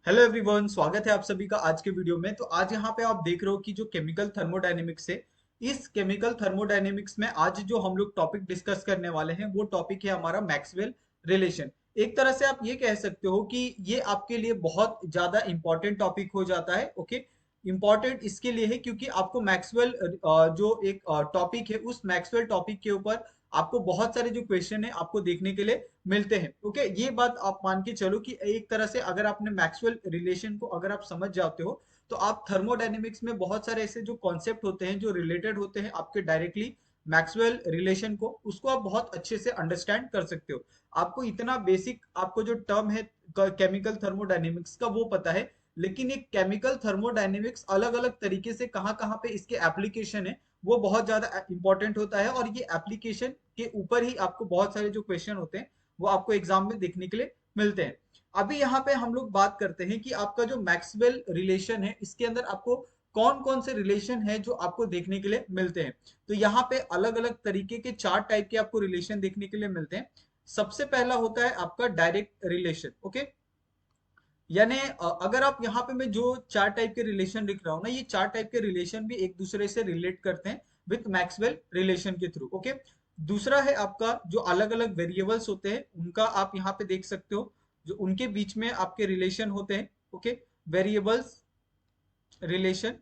Hello everyone, स्वागत है आप सभी का आज के वीडियो में। तो आज यहाँ पे आप देख रहे हो कि जो केमिकल थर्मोडायनेमिक्स है, इस केमिकल थर्मोडायनेमिक्स में आज जो हम लोग टॉपिक डिस्कस करने वाले हैं वो टॉपिक है हमारा मैक्सवेल रिलेशन। एक तरह से आप ये कह सकते हो कि ये आपके लिए बहुत ज्यादा इंपॉर्टेंट टॉपिक हो जाता है। ओके, इंपॉर्टेंट इसके लिए है क्योंकि आपको मैक्सवेल जो एक टॉपिक है, उस मैक्सवेल टॉपिक के ऊपर आपको बहुत सारे जो क्वेश्चन है आपको देखने के लिए मिलते हैं। ओके, ये बात आप मान के चलो कि एक तरह से अगर आपने मैक्सवेल रिलेशन को अगर आप समझ जाते हो तो आप थर्मोडायनेमिक्स में बहुत सारे ऐसे जो कॉन्सेप्ट होते हैं जो रिलेटेड होते हैं आपके डायरेक्टली मैक्सवेल रिलेशन को, उसको आप बहुत अच्छे से अंडरस्टैंड कर सकते हो। आपको इतना बेसिक आपको जो टर्म है केमिकल थर्मोडायनेमिक्स का वो पता है, लेकिन ये केमिकल थर्मोडायनेमिक्स अलग अलग तरीके से कहाँ कहाँ पे इसके एप्लीकेशन है वो बहुत ज्यादा इंपॉर्टेंट होता है। और ये एप्लीकेशन के ऊपर ही आपको बहुत सारे जो क्वेश्चन होते हैं वो आपको एग्जाम में देखने के लिए मिलते हैं। अभी यहाँ पे हम लोग बात करते हैं कि आपका जो मैक्सवेल रिलेशन है इसके अंदर आपको कौन कौन से रिलेशन है जो आपको देखने के लिए मिलते हैं। तो यहाँ पे अलग अलग तरीके के चार टाइप के आपको रिलेशन देखने के लिए मिलते हैं। सबसे पहला होता है आपका डायरेक्ट रिलेशन। ओके, यानी अगर आप यहाँ पे मैं जो चार टाइप के रिलेशन लिख रहा हूँ ना, ये चार टाइप के रिलेशन भी एक दूसरे से रिलेट करते हैं विथ मैक्सवेल रिलेशन के थ्रू। ओके, दूसरा है आपका जो अलग अलग वेरिएबल्स होते हैं उनका आप यहाँ पे देख सकते हो, जो उनके बीच में आपके रिलेशन होते हैं। Okay, variables relation.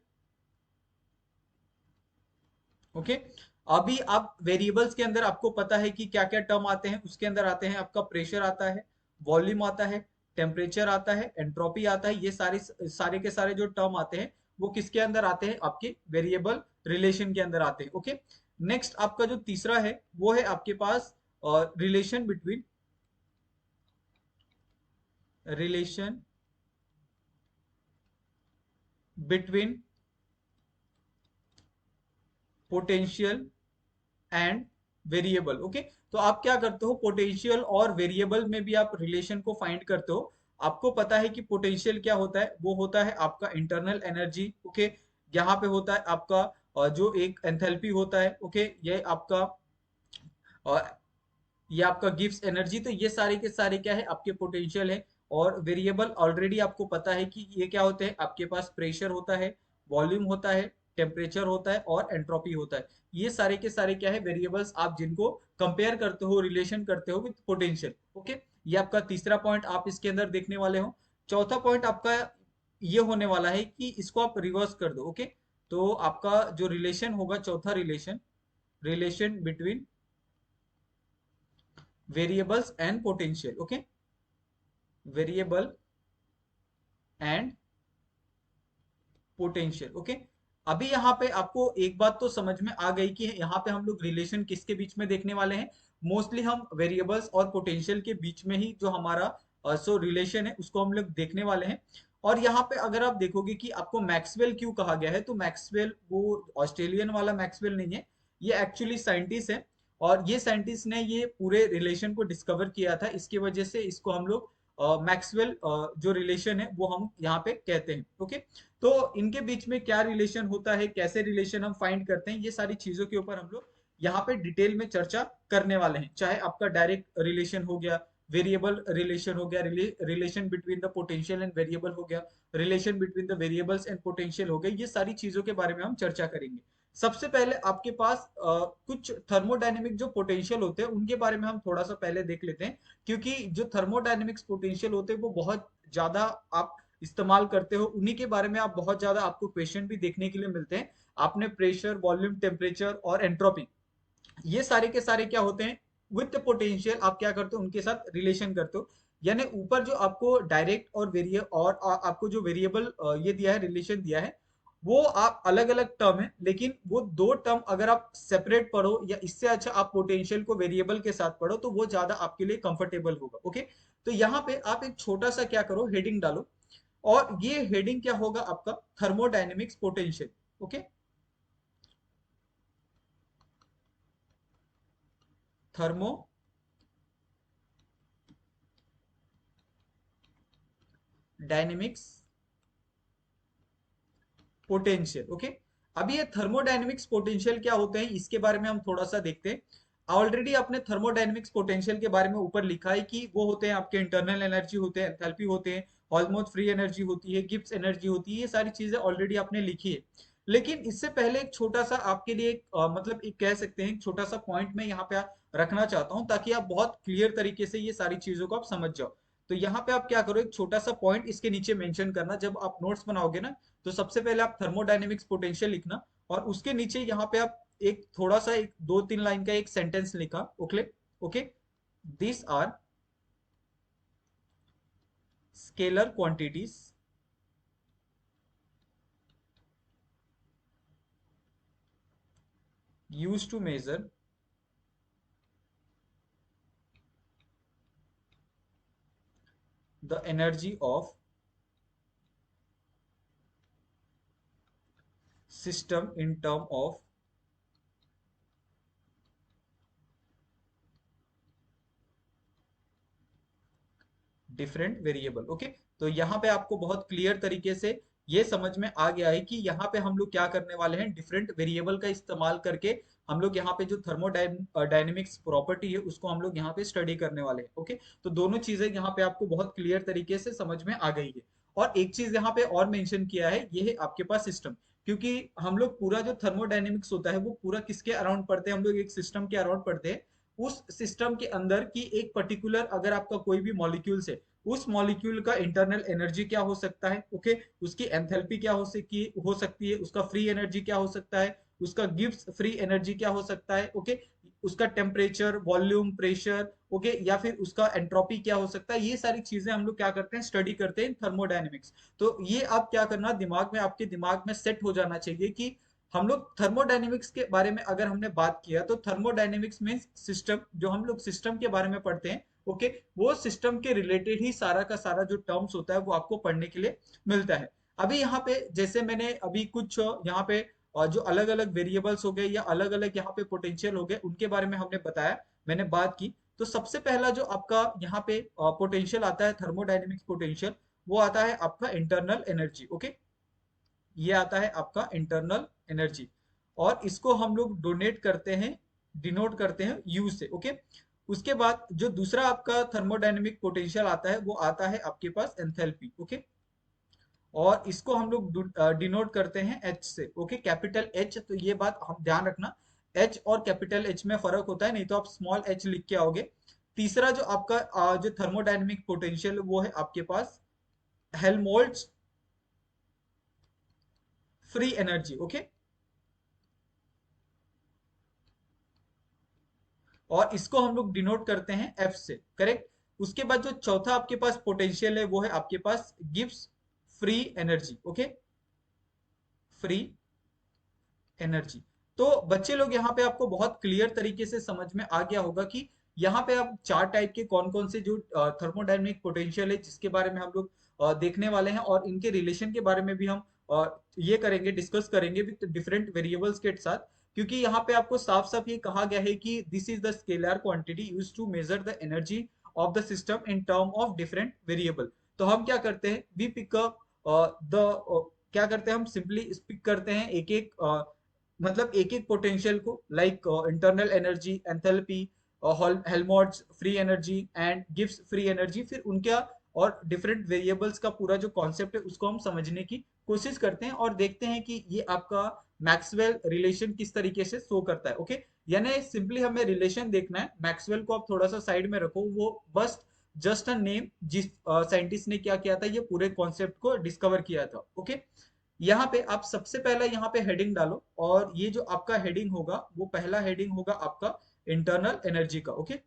ओके, अभी आप वेरिएबल्स के अंदर आपको पता है कि क्या क्या टर्म आते हैं। उसके अंदर आते हैं आपका प्रेशर आता है, वॉल्यूम आता है, टेम्परेचर आता है, एंट्रोपी आता है। ये सारे सारे के सारे जो टर्म आते हैं वो किसके अंदर आते हैं, आपके वेरिएबल रिलेशन के अंदर आते हैं। ओके, नेक्स्ट आपका जो तीसरा है वो है आपके पास relation between relation between potential and variable. Okay, तो आप क्या करते हो, पोटेंशियल और वेरिएबल में भी आप रिलेशन को फाइंड करते हो। आपको पता है कि पोटेंशियल क्या होता है, वो होता है आपका इंटरनल एनर्जी। ओके, यहाँ पे होता है आपका जो एक एंथैल्पी होता है। ओके, ये आपका अ, ये आपका गिव्स एनर्जी। तो ये सारे के सारे क्या है, आपके पोटेंशियल है। और वेरिएबल ऑलरेडी आपको पता है कि ये क्या होते हैं, आपके पास प्रेशर होता है, वॉल्यूम होता है, टेम्परेचर होता है और एंट्रोपी होता है। ये सारे के सारे क्या है, वेरिएबल्स आप जिनको कंपेयर करते हो, रिलेशन करते हो विद पोटेंशियल। ओके, ये आपका तीसरा पॉइंट आप इसके अंदर देखने वाले हो। चौथा पॉइंट आपका ये होने वाला है कि इसको आप रिवर्स कर दो। ओके, तो आपका जो रिलेशन होगा, चौथा relation, relation between variables and potential. Okay, variable and potential. Okay, अभी यहाँ पे आपको एक बात तो समझ में आ गई कि यहाँ पे हम लोग रिलेशन किसके बीच में देखने वाले हैं। मोस्टली हम वेरिएबल्स और पोटेंशियल के बीच में ही जो हमारा सो रिलेशन है उसको हम लोग देखने वाले हैं। और यहाँ पे अगर आप देखोगे कि आपको मैक्सवेल क्यों कहा गया है, तो मैक्सवेल वो ऑस्ट्रेलियन वाला मैक्सवेल नहीं है, ये एक्चुअली साइंटिस्ट है। और ये साइंटिस्ट ने ये पूरे रिलेशन को डिस्कवर किया था, इसकी वजह से इसको हम लोग मैक्सवेल जो रिलेशन है वो हम यहाँ पे कहते हैं। ओके, तो इनके बीच में क्या रिलेशन होता है, कैसे रिलेशन हम फाइंड करते हैं, ये सारी चीजों के ऊपर हम लोग यहाँ पे डिटेल में चर्चा करने वाले हैं। चाहे आपका डायरेक्ट रिलेशन हो गया, वेरिएबल रिलेशन हो गया, relation between the potential and variable हो गया, relation between the variables and potential हो गए, ये सारी चीजों के बारे में हम चर्चा करेंगे। सबसे पहले आपके पास कुछ थर्मोडायनेमिक जो पोटेंशियल होते हैं उनके बारे में हम थोड़ा सा पहले देख लेते हैं, क्योंकि जो थर्मोडायनेमिक्स पोटेंशियल होते हैं वो बहुत ज्यादा आप इस्तेमाल करते हो, उन्हीं के बारे में आप बहुत ज्यादा आपको क्वेश्चन भी देखने के लिए मिलते हैं। आपने प्रेशर, वॉल्यूम, टेम्परेचर और एंट्रोपी, ये सारे के सारे क्या होते हैं, विद पोटेंशियल आप क्या करते हो, उनके साथ रिलेशन करते हो। यानी ऊपर जो आपको डायरेक्ट और वेरिए और आपको जो वेरिएबल ये दिया है, रिलेशन दिया है, वो आप अलग अलग टर्म है, लेकिन वो दो टर्म अगर आप सेपरेट पढ़ो या इससे अच्छा आप पोटेंशियल को वेरिएबल के साथ पढ़ो तो वो ज्यादा आपके लिए कंफर्टेबल होगा। ओके, तो यहाँ पे आप एक छोटा सा क्या करो, हेडिंग डालो, और ये हेडिंग क्या होगा आपका, thermodynamics potential. Okay, thermo dynamics potential. Okay, अभी ये थर्मोडायनेमिक्स पोटेंशियल क्या होते हैं इसके बारे में हम थोड़ा सा देखते हैं। ऑलरेडी आपने थर्मोडायनेमिक्स पोटेंशियल के बारे में ऊपर लिखा है कि वो होते हैं आपके इंटरनल एनर्जी होते हैं, एंथैल्पी होते हैं, ऑलमोस्ट फ्री एनर्जी होती है, गिब्स एनर्जी होती है, ये सारी चीजें ऑलरेडी आपने लिखी है। लेकिन इससे पहले एक छोटा सा आपके लिए एक मतलब एक कह सकते हैं एक छोटा सा पॉइंट मैं यहाँ पे रखना चाहता हूँ, ताकि आप बहुत क्लियर तरीके से ये सारी चीजों को आप समझ जाओ। तो यहाँ पे आप क्या करो, एक छोटा सा पॉइंट इसके नीचे मेंशन करना जब आप नोट्स बनाओगे ना। तो सबसे पहले आप थर्मोडायनेमिक्स पोटेंशियल लिखना, और उसके नीचे यहाँ पे आप एक थोड़ा सा एक 2-3 लाइन का एक सेंटेंस लिखा। Okay, okay, this are scalar quantities used to measure the energy of system in term of different variable. Okay, तो यहाँ पे आपको बहुत क्लियर तरीके से ये समझ में आ गया है कि यहाँ पे हम लोग क्या करने वाले हैं, डिफरेंट वेरिएबल का इस्तेमाल करके हम लोग यहाँ पे जो थर्मोडायनेमिक्स प्रॉपर्टी है उसको हम लोग यहाँ पे स्टडी करने वाले हैं। ओके, तो दोनों चीजें यहाँ पे आपको बहुत क्लियर तरीके से समझ में आ गई है। और एक चीज यहाँ पे और मेंशन किया है, ये है आपके पास सिस्टम। क्योंकि हम लोग पूरा जो थर्मोडायनेमिक्स होता है वो पूरा किसके अराउंड पढ़ते हैं, हम लोग एक सिस्टम के अराउंड पढ़ते हैं। उस सिस्टम के अंदर की एक पर्टिकुलर अगर आपका कोई भी मॉलिक्यूल्स है, उस मॉलिक्यूल का इंटरनल एनर्जी क्या हो सकता है, ओके, उसकी एंथैल्पी क्या हो सकती है, उसका फ्री एनर्जी क्या हो सकता है, उसका गिब्स फ्री एनर्जी क्या हो सकता है, ओके, उसका टेम्परेचर, वॉल्यूम, प्रेशर, ओके, या फिर उसका एंट्रोपी क्या हो सकता है, ये सारी चीजें हम लोग क्या करते हैं, स्टडी करते हैं थर्मोडायनेमिक्स। तो ये आप क्या करना, दिमाग में आपके दिमाग में सेट हो जाना चाहिए कि हम लोग थर्मोडायनेमिक्स के बारे में अगर हमने बात किया तो थर्मोडायनेमिक्स मींस सिस्टम, जो हम लोग सिस्टम के बारे में पढ़ते हैं। ओके, वो सिस्टम के रिलेटेड ही सारा का सारा जो टर्म्स होता है वो आपको पढ़ने के लिए मिलता है। अभी यहाँ पे जैसे मैंने अभी कुछ यहाँ पे जो अलग अलग वेरिएबल्स हो गए या अलग अलग यहाँ पे पोटेंशियल हो गए उनके बारे में हमने बताया, मैंने बात की। तो सबसे पहला जो आपका यहाँ पे पोटेंशियल आता है, थर्मोडायनेमिक्स पोटेंशियल, वो आता है आपका इंटरनल एनर्जी। ओके, ये आता है आपका इंटरनल एनर्जी, और इसको हम लोग डोनेट करते हैं, डिनोट करते हैं यू से। ओके, उसके बाद जो दूसरा आपका थर्मोडायनेमिक पोटेंशियल आता है वो आता है आपके पास एंथैल्पी। ओके, और इसको हम लोग डिनोट करते हैं एच से। ओके, कैपिटल एच, तो ये बात हम ध्यान रखना, एच और कैपिटल एच में फर्क होता है, नहीं तो आप स्मॉल एच लिख के आओगे। तीसरा जो आपका जो थर्मोडायनेमिक पोटेंशियल वो है आपके पास हेल्महोल्ट्ज फ्री एनर्जी। ओके, और इसको हम लोग डिनोट करते हैं एफ से, करेक्ट। उसके बाद जो चौथा आपके पास पोटेंशियल है वो है आपके पास gives free energy. Okay, free energy. तो बच्चे लोग यहाँ पे आपको बहुत क्लियर तरीके से समझ में आ गया होगा कि यहाँ पे आप चार टाइप के कौन कौन से जो थर्मोडायनेमिक पोटेंशियल है जिसके बारे में हम लोग देखने वाले हैं, और इनके रिलेशन के बारे में भी हम ये करेंगे, डिस्कस करेंगे विद डिफरेंट वेरिएबल्स के साथ। क्योंकि यहाँ पे आपको साफ साफ ये कहा गया है कि this is the scalar quantity used to measure the energy of the system in term of different variable. तो हम क्या करते हैं, वी पिक अप द क्या करते हैं, हम सिंपली पिक करते हैं एक एक मतलब एक एक पोटेंशियल को, like internal energy, enthalpy, Helmholtz free energy and gives free energy, फिर उनका और डिफरेंट वेरिएबल्स का पूरा जो कॉन्सेप्ट है उसको हम समझने की कोशिश करते हैं, और देखते हैं कि ये आपका मैक्सवेल रिलेशन किस तरीके से शो करता है। ओके, यानी सिंपली हमें रिलेशन देखना है, मैक्सवेल को आप थोड़ा सा साइड में रखो, वो बस जस्ट अ नेम, जिस साइंटिस्ट ने क्या किया था, ये पूरे कॉन्सेप्ट को डिस्कवर किया था। ओके, यहाँ पे आप सबसे पहला यहाँ पे हेडिंग डालो, और ये जो आपका हेडिंग होगा वो पहला हेडिंग होगा आपका इंटरनल एनर्जी का। ओके,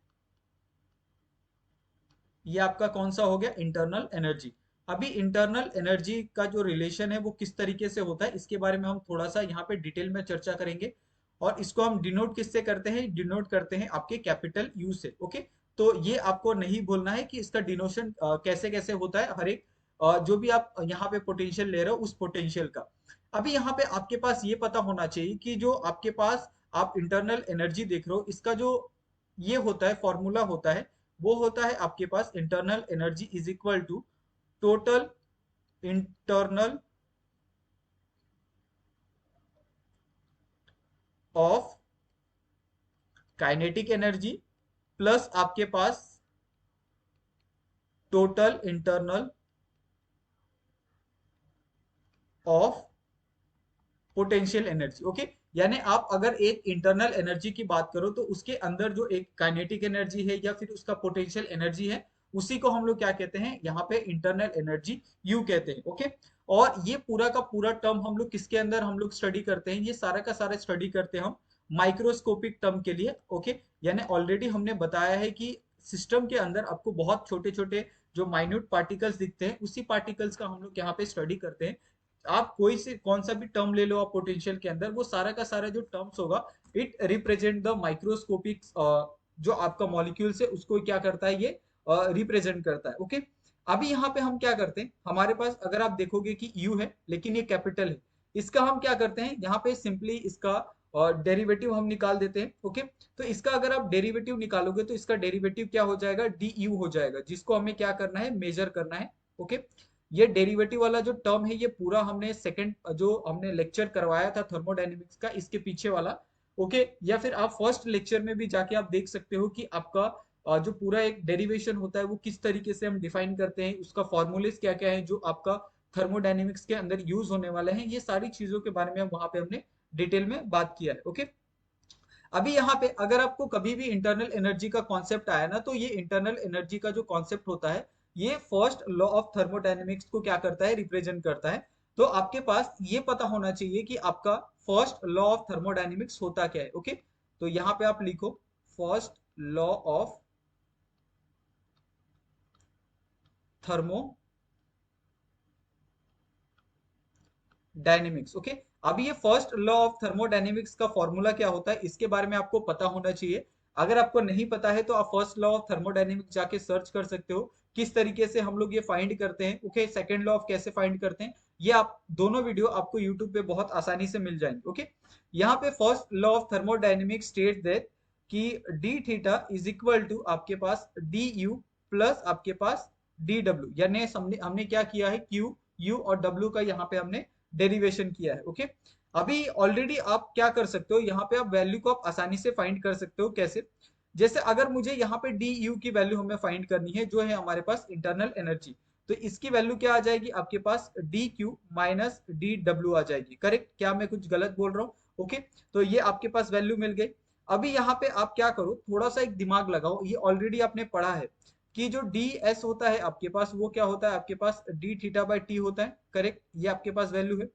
ये आपका कौन सा हो गया, इंटरनल एनर्जी। अभी इंटरनल एनर्जी का जो रिलेशन है वो किस तरीके से होता है इसके बारे में हम थोड़ा सा यहाँ पे डिटेल में चर्चा करेंगे। और इसको हम डिनोट किससे करते हैं, डिनोट करते हैं आपके कैपिटल यू से। ओके, तो ये आपको नहीं भूलना है कि इसका डिनोशन कैसे कैसे होता है, हर एक जो भी आप यहाँ पे पोटेंशियल ले रहे हो उस पोटेंशियल का। अभी यहाँ पे आपके पास ये पता होना चाहिए कि जो आपके पास आप इंटरनल एनर्जी देख रहे हो, इसका जो ये होता है फॉर्मूला होता है, वो होता है आपके पास internal energy is equal to total internal of kinetic energy plus आपके पास total internal of potential energy. Okay, यानी आप अगर एक इंटरनल एनर्जी की बात करो तो उसके अंदर जो एक काइनेटिक एनर्जी है या फिर उसका पोटेंशियल एनर्जी है, उसी को हम लोग क्या कहते हैं यहाँ पे इंटरनल एनर्जी यू कहते हैं। ओके, और ये पूरा का पूरा टर्म हम लोग किसके अंदर हम लोग स्टडी करते हैं, ये सारा का सारा स्टडी करते हैं हम माइक्रोस्कोपिक टर्म के लिए। ओके, यानी ऑलरेडी हमने बताया है कि सिस्टम के अंदर आपको बहुत छोटे छोटे जो माइन्यूट पार्टिकल्स दिखते हैं, उसी पार्टिकल्स का हम लोग यहाँ पे स्टडी करते हैं। आप कोई से कौन सा भी टर्म ले लो आप पोटेंशियल के अंदर, वो सारा का सारा जो टर्म्स होगा इट रिप्रेजेंट द माइक्रोस्कोपिक जो आपका मॉलिक्यूल्स है उसको क्या करता है, ये रिप्रेजेंट करता है। ओके, अभी यहाँ पे हम क्या करते हैं, हमारे पास अगर आप देखोगे कि यू है लेकिन ये कैपिटल है, इसका हम क्या करते हैं यहाँ पे सिंपली इसका डेरिवेटिव हम निकाल देते हैं। ओके, तो इसका अगर आप डेरिवेटिव निकालोगे तो इसका डेरिवेटिव क्या हो जाएगा, डी यू हो जाएगा, जिसको हमें क्या करना है, मेजर करना है। ओके, ये डेरिवेटिव वाला जो टर्म है ये पूरा हमने सेकंड जो हमने लेक्चर करवाया था थर्मोडायनेमिक्स का, इसके पीछे वाला। ओके, या फिर आप फर्स्ट लेक्चर में भी जाके आप देख सकते हो कि आपका जो पूरा एक डेरिवेशन होता है वो किस तरीके से हम डिफाइन करते हैं, उसका फॉर्मूलेस क्या क्या है जो आपका थर्मोडायनेमिक्स के अंदर यूज होने वाले हैं, ये सारी चीजों के बारे में हम वहां पे हमने डिटेल में बात किया है। ओके, अभी यहाँ पे अगर आपको कभी भी इंटरनल एनर्जी का कॉन्सेप्ट आया ना, तो ये इंटरनल एनर्जी का जो कॉन्सेप्ट होता है ये फर्स्ट लॉ ऑफ थर्मोडायनेमिक्स को क्या करता है, रिप्रेजेंट करता है। तो आपके पास ये पता होना चाहिए कि आपका फर्स्ट लॉ ऑफ थर्मोडायनेमिक्स होता क्या है। ओके, तो यहाँ पे आप लिखो first law of thermodynamics. Okay, अभी ये फर्स्ट लॉ ऑफ थर्मोडायनेमिक्स का फॉर्मूला क्या होता है इसके बारे में आपको पता होना चाहिए। अगर आपको नहीं पता है तो आप फर्स्ट लॉ ऑफ थर्मोडायनेमिक्स जाके सर्च कर सकते हो किस तरीके से हम लोग ये फाइंड करते हैं। ओके, सेकंड लॉ ऑफ कैसे फाइंड करते हैं, ये आप दोनों वीडियो आपको यूट्यूब पे बहुत आसानी से मिल जाएंगे। ओके, यहाँ पे first law of thermodynamics state that कि D theta is equal to आपके पास डी यू प्लस आपके पास डी डब्ल्यू, यानी हमने हमने क्या किया है, क्यू यू और डब्ल्यू का यहाँ पे हमने डेरिवेशन किया है। ओके, अभी ऑलरेडी आप क्या कर सकते हो, यहाँ पे आप वैल्यू को आप आसानी से फाइंड कर सकते हो। कैसे, जैसे अगर मुझे यहाँ पे डी यू की वैल्यू हमें फाइंड करनी है जो है हमारे पास इंटरनल एनर्जी, तो इसकी वैल्यू क्या आ जाएगी आपके पास, D Q minus D W आ जाएगी। करेक्ट, क्या मैं कुछ गलत बोल रहा हूँ? ओके, तो ये आपके पास वैल्यू मिल गई। अभी यहाँ पे आप क्या करो, थोड़ा सा एक दिमाग लगाओ, ये ऑलरेडी आपने पढ़ा है कि जो डी एस होता है आपके पास वो क्या होता है, आपके पास डी थीटा बाई टी होता है। करेक्ट, ये आपके पास वैल्यू है।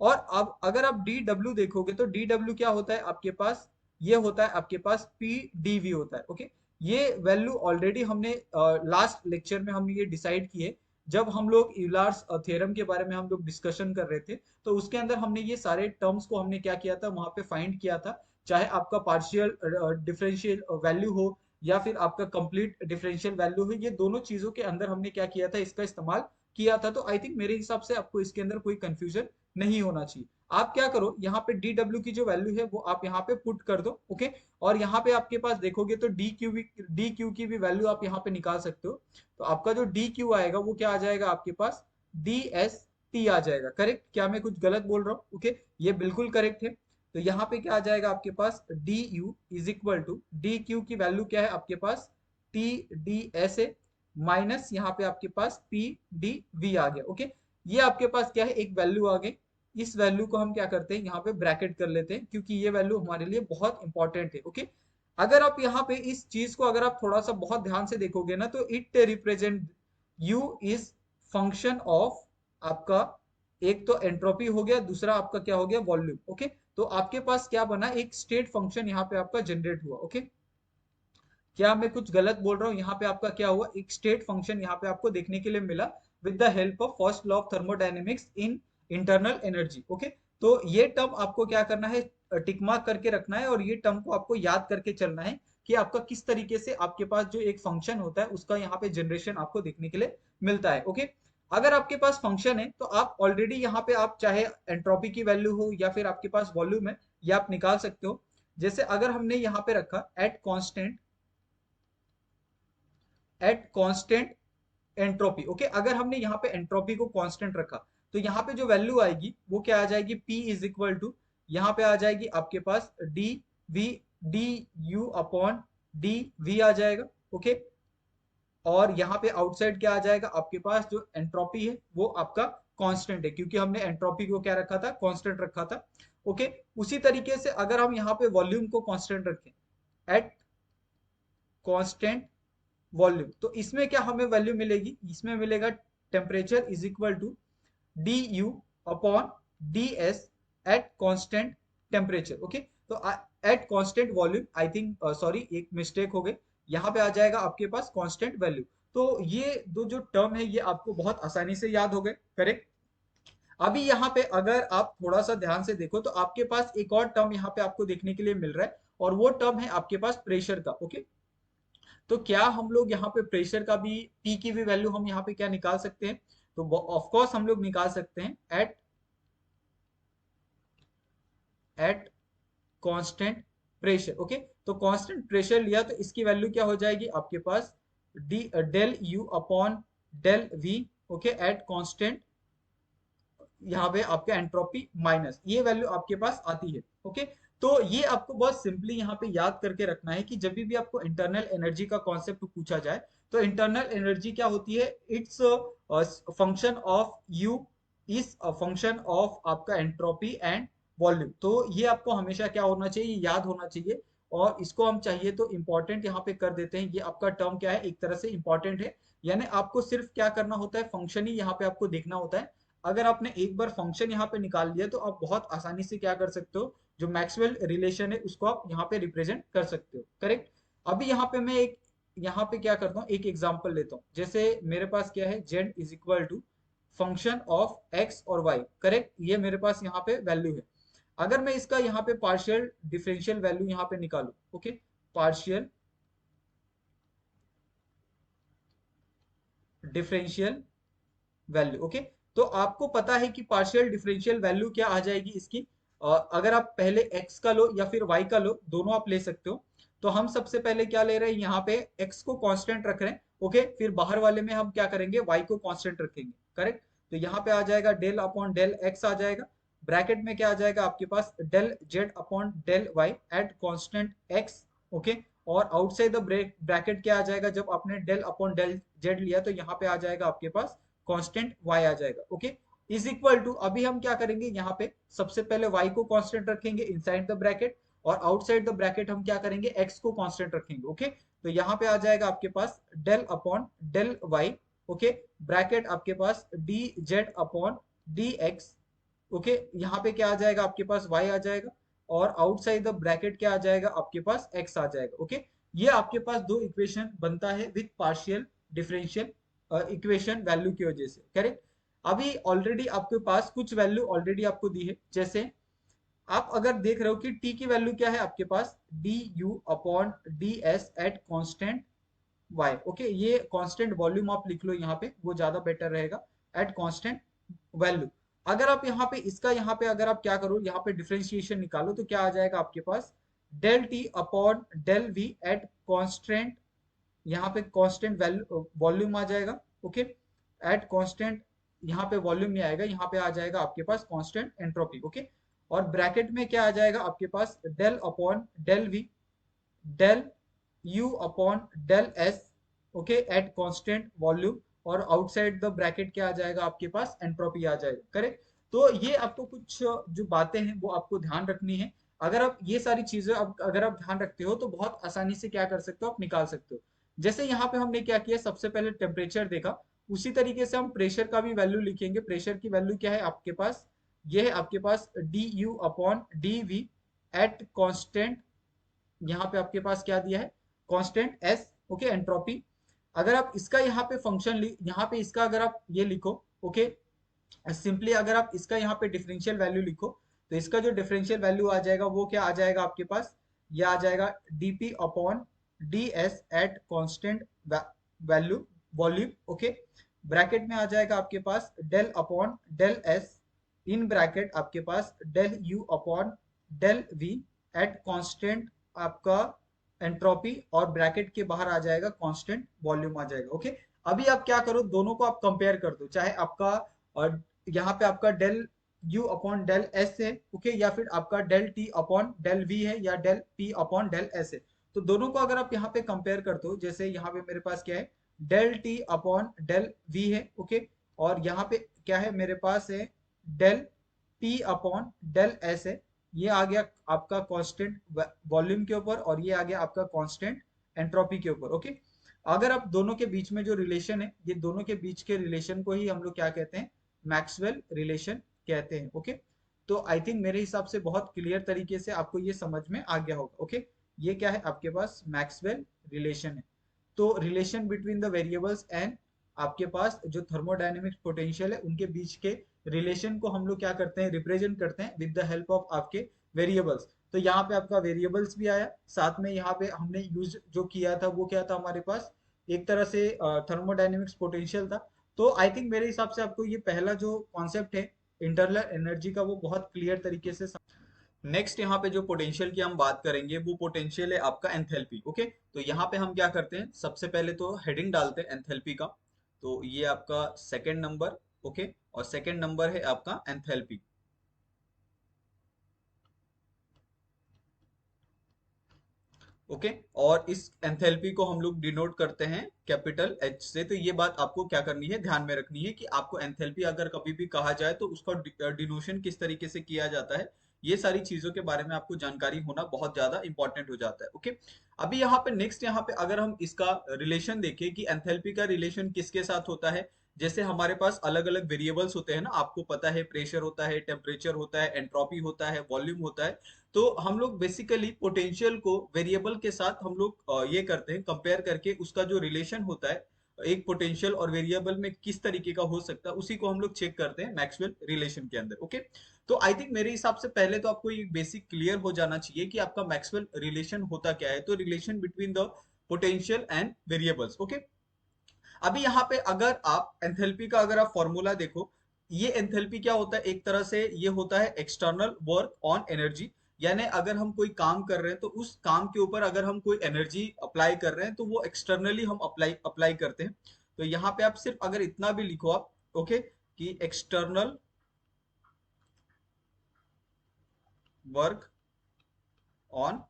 और अब अगर आप डी डब्ल्यू देखोगे तो डी डब्ल्यू क्या होता है आपके पास, ये होता है आपके पास पी डी वी होता है। ओके, ये वैल्यू ऑलरेडी हमने लास्ट लेक्चर में हमने ये डिसाइड किए, जब हम लोग यूलर्स थ्योरम के बारे में हम लोग डिस्कशन कर रहे थे, तो उसके अंदर हमने ये सारे टर्म्स को हमने क्या किया था वहां पे फाइंड किया था। चाहे आपका पार्शियल डिफरेंशियल वैल्यू हो या फिर आपका कंप्लीट डिफरेंशियल वैल्यू हो, ये दोनों चीजों के अंदर हमने क्या किया था, इसका इस्तेमाल किया था। तो आई थिंक मेरे हिसाब से आपको इसके अंदर कोई कंफ्यूजन नहीं होना चाहिए। आप क्या करो, यहाँ पे डी डब्ल्यू की जो वैल्यू है वो आप यहाँ पे पुट कर दो। ओके, और यहाँ पे आपके पास देखोगे तो डी क्यू की भी वैल्यू आप यहाँ पे निकाल सकते हो। तो आपका जो डी क्यू आएगा वो क्या आ जाएगा आपके पास, डी एस टी आ जाएगा। करेक्ट, क्या मैं कुछ गलत बोल रहा हूँ? ओके, ये बिल्कुल करेक्ट है। तो यहाँ पे क्या आ जाएगा आपके पास, D U is equal to D Q की वैल्यू क्या है आपके पास, T D S A minus यहाँ पे आपके पास पी डी वी आ गया। ओके, ये आपके पास क्या है, एक वैल्यू आ गई। इस वैल्यू को हम क्या करते हैं यहाँ पे ब्रैकेट कर लेते हैं क्योंकि ये वैल्यू हमारे लिए बहुत इंपॉर्टेंट है। ओके, अगर आप यहाँ पे इस चीज को अगर आप थोड़ा सा बहुत ध्यान से देखोगे ना, तो it represent you is function of आपका, एक तो एंट्रोपी हो गया, दूसरा आपका क्या हो गया, वॉल्यूम। ओके, तो आपके पास क्या बना, एक स्टेट फंक्शन यहाँ पे आपका जनरेट हुआ। ओके, क्या मैं कुछ गलत बोल रहा हूँ? यहाँ पे आपका क्या हुआ, एक स्टेट फंक्शन यहाँ पे आपको देखने के लिए मिला with the help of first law of thermodynamics in internal energy. Okay, तो ये टर्म आपको क्या करना है, टिक मार्क करके रखना है और ये टर्म को आपको याद करके चलना है कि आपका किस तरीके से आपके पास जो एक फंक्शन होता है उसका यहाँ पे जनरेशन आपको देखने के लिए मिलता है। ओके, अगर आपके पास फंक्शन है तो आप ऑलरेडी यहाँ पे आप चाहे एंट्रोपी की वैल्यू हो या फिर आपके पास वॉल्यूम है, ये आप निकाल सकते हो। जैसे अगर हमने यहाँ पे रखा एट कांस्टेंट एंट्रोपी। ओके, अगर हमने यहाँ पे एंट्रोपी को कांस्टेंट रखा तो यहाँ पे जो वैल्यू आएगी वो क्या आ जाएगी, P इज इक्वल टू यहाँ पे आ जाएगी आपके पास D V D U upon D V आ जाएगा। ओके, और यहाँ पे आउटसाइड क्या आ जाएगा, आपके पास जो एंट्रोपी है वो आपका कांस्टेंट है, क्योंकि हमने एंट्रोपी को क्या रखा था, कांस्टेंट रखा था। ओके, उसी तरीके से अगर हम यहाँ पे वॉल्यूम को कांस्टेंट रखें, एट कांस्टेंट वॉल्यूम, तो इसमें क्या हमें वैल्यू मिलेगी, इसमें मिलेगा temperature is equal to D U upon D S at constant temperature. Okay, तो at constant volume, I think sorry एक मिस्टेक हो गई, यहाँ पे आ जाएगा आपके पास कांस्टेंट वैल्यू। तो ये दो जो टर्म है ये आपको बहुत आसानी से याद हो गए, करेक्ट। अभी यहाँ पे अगर आप थोड़ा सा ध्यान से देखो तो आपके पास एक और टर्म यहाँ पे आपको देखने के लिए मिल रहा है, और वो टर्म है आपके पास प्रेशर का। ओके, तो क्या हम लोग यहाँ पे प्रेशर का भी, पी की भी वैल्यू हम यहाँ पे क्या निकाल सकते हैं, तो ऑफ कोर्स हम लोग निकाल सकते हैं एट कांस्टेंट प्रेशर। ओके, तो कांस्टेंट प्रेशर लिया तो इसकी वैल्यू क्या हो जाएगी आपके पास, D del U upon del V. Okay, at constant, यहाँ पे आपका एंट्रोपी माइनस ये वैल्यू आपके पास आती है। ओके, तो ये आपको बहुत सिंपली यहाँ पे याद करके रखना है कि जब भी आपको इंटरनल एनर्जी का कॉन्सेप्ट पूछा जाए तो इंटरनल एनर्जी क्या होती है, its function of you is a function of आपका एंट्रोपी एंड वॉल्यूम। तो ये आपको हमेशा क्या होना चाहिए, याद होना चाहिए, और इसको हम चाहिए तो इंपॉर्टेंट यहाँ पे कर देते हैं। ये आपका टर्म क्या है, एक तरह से इंपॉर्टेंट है, यानी आपको सिर्फ क्या करना होता है, फंक्शन ही यहाँ पे आपको देखना होता है। अगर आपने एक बार फंक्शन यहाँ पे निकाल लिया तो आप बहुत आसानी से क्या कर सकते हो, जो मैक्सवेल रिलेशन है उसको आप यहाँ पे रिप्रेजेंट कर सकते हो, करेक्ट। अभी यहाँ पे मैं एक, यहाँ पे क्या करता हूँ, एक एग्जांपल लेता हूँ। जैसे मेरे पास क्या है, z is equal to function of x और y, करेक्ट, ये मेरे पास यहाँ पे वैल्यू है। अगर मैं इसका यहाँ पे पार्शियल डिफरेंशियल वैल्यू यहाँ पे निकालू, okay, partial differential value. Okay, तो आपको पता है कि पार्शियल डिफरेंशियल वैल्यू क्या आ जाएगी इसकी, अगर आप पहले x का लो या फिर y का लो, दोनों आप ले सकते हो। तो हम सबसे पहले क्या ले रहे हैं, यहाँ पे x को कांस्टेंट रख रहे हैं। ओके, फिर बाहर वाले में हम क्या करेंगे, y को कांस्टेंट रखेंगे, करेक्ट। तो यहाँ पे आ जाएगा डेल अपॉन डेल x आ जाएगा, ब्रैकेट में क्या आ जाएगा आपके पास, del z upon del y at constant x। Okay, और आउटसाइड द ब्रैकेट क्या आ जाएगा, जब आपने डेल अपॉन डेल z लिया तो यहाँ पे आ जाएगा आपके पास कांस्टेंट y आ जाएगा। ओके, इज इक्वल टू, अभी हम क्या करेंगे, यहाँ पे सबसे पहले y को कांस्टेंट रखेंगे इनसाइड द ब्रैकेट, और आउटसाइड द ब्रैकेट हम क्या करेंगे, x को कांस्टेंट रखेंगे। ओके, तो यहाँ पे आ जाएगा आपके पास del upon del y। Okay, bracket आपके पास D Z upon D X. Okay, यहाँ पे क्या आ जाएगा आपके पास, y आ जाएगा, और आउटसाइड द ब्रैकेट क्या आ जाएगा आपके पास, x आ जाएगा। ओके, ये आपके पास दो इक्वेशन बनता है with partial differential equation value की वजह से, करेक्ट। अभी ऑलरेडी आपके पास कुछ वैल्यू ऑलरेडी आपको दी है, जैसे आप अगर देख रहे हो कि t की वैल्यू क्या है आपके पास, D U upon D S at constant y। Okay, ये कांस्टेंट वॉल्यूम आप लिख लो यहाँ पे, वो ज्यादा बेटर रहेगा, एट कांस्टेंट वैल्यू। अगर आप यहाँ पे इसका, यहाँ पे अगर आप क्या करो, यहाँ पे डिफरेंशिएशन निकालो तो क्या आ जाएगा आपके पास, del T upon del V at constant, यहाँ पे कांस्टेंट वैल्यू वॉल्यूम आ जाएगा। ओके, एट कांस्टेंट, यहाँ पे वॉल्यूम नहीं आएगा, यहाँ पे आ जाएगा आपके पास कांस्टेंट एंट्रोपी। ओके, और ब्रैकेट में क्या आ जाएगा आपके पास, del upon del V del U upon del S. Okay, at constant volume, और आउटसाइड द ब्रैकेट क्या आ जाएगा आपके पास, एंट्रोपी आ जाएगा, करेक्ट। तो ये आपको कुछ जो बातें हैं वो आपको ध्यान रखनी है। अगर आप ये सारी चीजें अगर आप ध्यान रखते हो तो बहुत आसानी से क्या कर सकते हो, आप निकाल सकते हो। जैसे यहाँ पे हमने क्या किया, सबसे पहले टेम्परेचर देखा, उसी तरीके से हम प्रेशर का भी वैल्यू लिखेंगे। प्रेशर की वैल्यू क्या है आपके पास, ये है आपके पास D U upon D V at constant, यहाँ पे आपके पास क्या दिया है, कांस्टेंट एस। Okay, entropy. अगर आप इसका यहाँ पे फंक्शन यहाँ पे इसका अगर आप ये लिखो, ओके, सिंपली अगर आप इसका यहाँ पे डिफरेंशियल वैल्यू लिखो तो इसका जो डिफरेंशियल वैल्यू आ जाएगा वो क्या आ जाएगा आपके पास, ये आ जाएगा D P upon D S at constant value volume. Okay, bracket में आ जाएगा आपके पास del upon del S, in bracket आपके पास del U upon del V at constant आपका एंट्रोपी, और ब्रैकेट के बाहर आ जाएगा कांस्टेंट वॉल्यूम आ जाएगा। ओके, अभी आप क्या करो, दोनों को आप कंपेयर कर दो, चाहे आपका और यहाँ पे आपका del U upon del S है, ओके, या फिर आपका del T upon del V है, या del P upon del S है। तो दोनों को अगर आप यहाँ पे कंपेयर करते हो, जैसे यहाँ पे मेरे पास क्या है, del T upon del V है, ओके, और यहाँ पे क्या है मेरे पास है, del P upon del S है। ये आ गया आपका कांस्टेंट वॉल्यूम के ऊपर, और ये आ गया आपका कांस्टेंट एंट्रोपी के ऊपर, ओके। अगर आप दोनों के बीच में जो रिलेशन है, ये दोनों के बीच के रिलेशन को ही हम लोग क्या कहते हैं, मैक्सवेल रिलेशन कहते हैं, ओके। तो आई थिंक मेरे हिसाब से बहुत क्लियर तरीके से आपको ये समझ में आ गया होगा, ओके। ये क्या है आपके पास, मैक्सवेल रिलेशन है। तो relation between the variables and आपके पास जो थर्मोडायनेमिक्स पोटेंशियल है, उनके बीच के रिलेशन को हम लोग क्या करते हैं, रिप्रेजेंट करते हैं विद द हेल्प ऑफ आपके वेरिएबल्स। तो यहाँ पे आपका वेरिएबल्स भी आया, साथ में यहाँ पे हमने यूज जो किया था वो क्या था हमारे पास, एक तरह से थर्मोडायनेमिक्स पोटेंशियल था। तो आई थिंक मेरे हिसाब से आपको ये पहला जो कॉन्सेप्ट है इंटरनल एनर्जी का, वो बहुत क्लियर तरीके से। नेक्स्ट यहाँ पे जो पोटेंशियल की हम बात करेंगे, वो पोटेंशियल है आपका एंथैल्पी, ओके। तो यहाँ पे हम क्या करते हैं, सबसे पहले तो हेडिंग डालते हैं एंथैल्पी का। तो ये आपका सेकंड नंबर, ओके, और सेकंड नंबर है आपका एंथैल्पी, ओके। और इस एंथैल्पी को हम लोग डिनोट करते हैं कैपिटल एच से। तो ये बात आपको क्या करनी है, ध्यान में रखनी है कि आपको एंथैल्पी अगर कभी भी कहा जाए तो उसका डिनोशन किस तरीके से किया जाता है, ये सारी चीजों के बारे में आपको जानकारी होना बहुत ज्यादा इंपॉर्टेंट हो जाता है, ओके। अभी यहाँ पे नेक्स्ट, यहाँ पे अगर हम इसका रिलेशन देखें कि एंथैल्पी का रिलेशन किसके साथ होता है, जैसे हमारे पास अलग अलग वेरिएबल्स होते हैं ना, आपको पता है प्रेशर होता है, टेम्परेचर होता है, एंट्रोपी होता है, वॉल्यूम होता है। तो हम लोग बेसिकली पोटेंशियल को वेरिएबल के साथ हम लोग ये करते हैं, कंपेयर करके उसका जो रिलेशन होता है एक पोटेंशियल और वेरिएबल में किस तरीके का हो सकता है, उसी को हम लोग चेक करते हैं मैक्सवेल रिलेशन के अंदर, ओके। तो आई थिंक मेरे हिसाब से पहले तो आपको ये बेसिक क्लियर हो जाना चाहिए कि आपका मैक्सवेल रिलेशन होता क्या है। तो relation between the potential and variables, okay. अभी यहाँ पे अगर आप एंथैल्पी का अगर आप फॉर्मूला देखो, ये एंथैल्पी क्या होता है, एक तरह से ये होता है एक्सटर्नल वर्क ऑन एनर्जी। यानी अगर हम कोई काम कर रहे हैं तो उस काम के ऊपर अगर हम कोई एनर्जी अप्लाई कर रहे हैं तो वो एक्सटर्नली हम अप्लाई अप्लाई करते हैं। तो यहाँ पे आप सिर्फ अगर इतना भी लिखो आप, ओके, कि external work on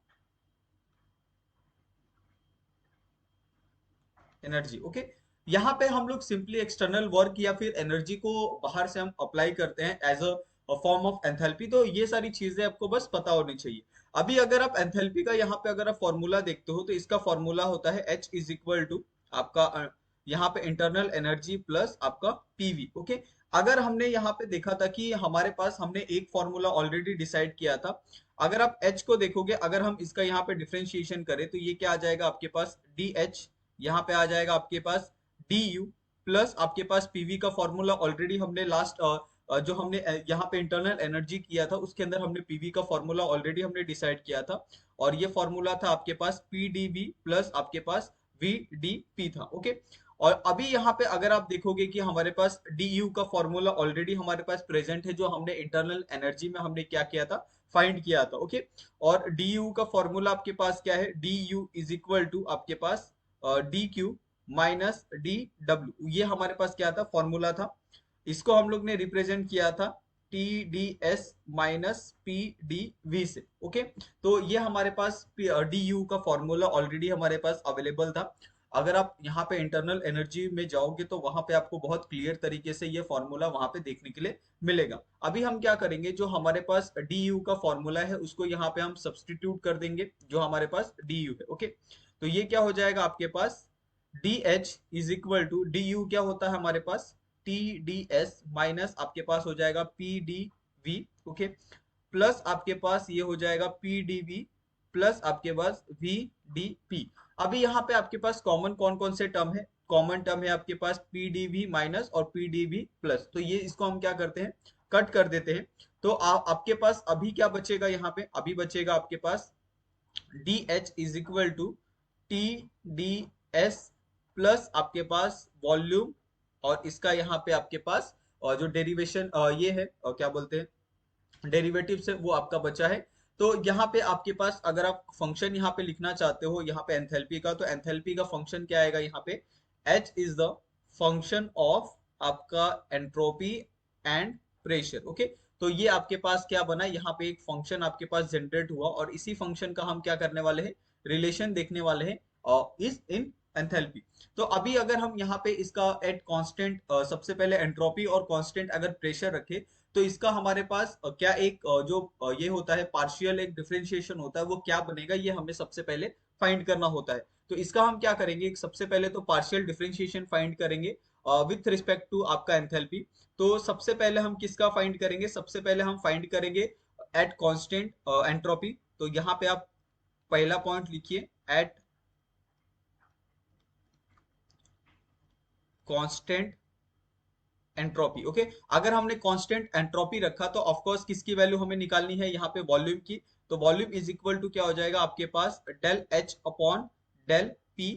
energy, okay. यहाँ पे हम लोग सिंपली एक्सटर्नल वर्क या फिर एनर्जी को बाहर से हम अप्लाई करते हैं as a form of enthalpy. तो ये सारी चीजें आपको बस पता होनी चाहिए। अभी अगर आप एंथैल्पी का यहाँ पे अगर आप फॉर्मूला देखते हो, तो इसका फॉर्मूला होता है H इज इक्वल टू आपका यहाँ पे इंटरनल एनर्जी प्लस आपका पीवी, ओके। अगर हमने यहाँ पे देखा था कि हमारे पास हमने एक फॉर्मूला ऑलरेडी डिसाइड किया था। अगर आप H को देखोगे, अगर हम इसका यहाँ पे डिफरेंशिएशन करें, तो ये क्या आ जाएगा आपके पास, डी एच, यहाँ पे आ जाएगा आपके पास डी यू, प्लस आपके पास पीवी का फॉर्मूला ऑलरेडी हमने लास्ट जो हमने यहाँ पे इंटरनल एनर्जी किया था उसके अंदर हमने पीवी का फॉर्मूला ऑलरेडी हमने डिसाइड किया था। और ये फॉर्मूला था आपके पास पी डी वी प्लस आपके पास वी डी पी था, ओके। और अभी यहाँ पे अगर आप देखोगे कि हमारे पास डी यू का फॉर्मूला ऑलरेडी हमारे पास प्रेजेंट है, जो हमने इंटरनल एनर्जी में हमने क्या किया था, फाइंड किया था, ओके। और डी यू का फॉर्मूला आपके पास क्या है, D U is equal to आपके पास D Q minus D W, ये हमारे पास क्या था, फॉर्मूला था। इसको हम लोग ने रिप्रेजेंट किया था T D S minus P D V से, ओके। तो ये हमारे पास डी यू का फॉर्मूला ऑलरेडी हमारे पास अवेलेबल था। अगर आप यहाँ पे इंटरनल एनर्जी में जाओगे तो वहां पे आपको बहुत क्लियर तरीके से ये फॉर्मूला वहां पे देखने के लिए मिलेगा। अभी हम क्या करेंगे, जो हमारे पास डी यू का फॉर्मूला है उसको यहाँ पे हम सब्सटीट्यूट कर देंगे, जो हमारे पास डी यू है, ओके। तो ये क्या हो जाएगा आपके पास, D H is equal to D U क्या होता है हमारे पास, टी डी एस माइनस आपके पास हो जाएगा P D V, okay, plus आपके पास ये हो जाएगा पी डी वी प्लस आपके पास वी डी पी। अभी यहाँ पे आपके पास कॉमन कौन कौन से टर्म है, कॉमन टर्म है आपके पास पी डी वी माइनस और पी डी वी प्लस। तो ये इसको हम क्या करते हैं, कट कर देते हैं। तो आपके पास अभी क्या बचेगा, यहाँ पे अभी बचेगा आपके पास D H is equal to T D S plus आपके पास वॉल्यूम, और इसका यहाँ पे आपके पास जो डेरिवेशन ये है क्या बोलते हैं, डेरिवेटिव से वो आपका बचा है। तो यहाँ पे आपके पास अगर आप फंक्शन यहाँ पे लिखना चाहते हो यहाँ पे एंथैल्पी का, तो एंथैल्पी का फंक्शन क्या आएगा यहाँ पे, H is the function of आपका एंट्रोपी एंड प्रेशर, ओके। तो ये आपके पास क्या बना, यहाँ पे एक फंक्शन आपके पास जनरेट हुआ और इसी फंक्शन का हम क्या करने वाले हैं, रिलेशन देखने वाले हैं और इस इन एंथैल्पी। तो अभी अगर हम यहाँ पे इसका एट कांस्टेंट, सबसे पहले एंट्रोपी और कांस्टेंट अगर प्रेशर रखे तो इसका हमारे पास क्या एक ये होता है पार्शियल एक डिफरेंशिएशन होता है, वो क्या बनेगा ये हमें सबसे पहले फाइंड करना होता है। तो इसका हम क्या करेंगे, सबसे पहले तो पार्शियल डिफरेंशिएशन फाइंड करेंगे विथ रिस्पेक्ट टू आपका एंथैल्पी। तो सबसे पहले हम किसका फाइंड करेंगे, सबसे पहले हम फाइंड करेंगे एट कांस्टेंट एंट्रोपी। तो यहाँ पे आप पहला पॉइंट लिखिए, एट कांस्टेंट एंट्रोपी। ओके, अगर हमने कांस्टेंट एंट्रोपी रखा तो ऑफ कोर्स किसकी वैल्यू हमें निकालनी है, यहाँ पे वॉल्यूम की। तो वॉल्यूम इज इक्वल टू क्या हो जाएगा आपके पास, del H upon del P